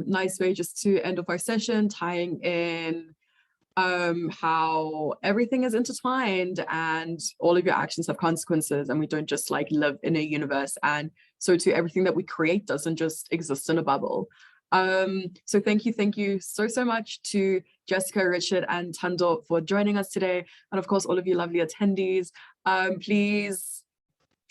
nice way just to end off our session, tying in how everything is intertwined and all of your actions have consequences, and we don't just like live in a universe, and so too everything that we create doesn't just exist in a bubble. So thank you so much to Jessica, Richard, and Thando for joining us today, and of course all of you lovely attendees. Please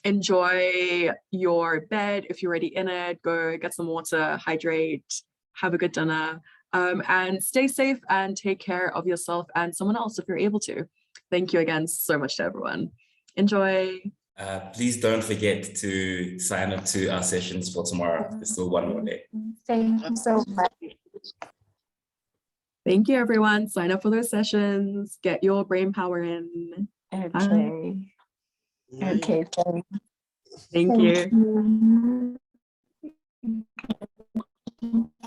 enjoy your bed. If you're already in it, go get some water, hydrate, have a good dinner. And stay safe and take care of yourself and someone else if you're able to. Thank you again so much to everyone. Enjoy. Please don't forget to sign up to our sessions for tomorrow. There's still one more day. Thank you so much. Thank you, everyone. Sign up for those sessions. Get your brain power in. Okay. Okay. Thank you. you.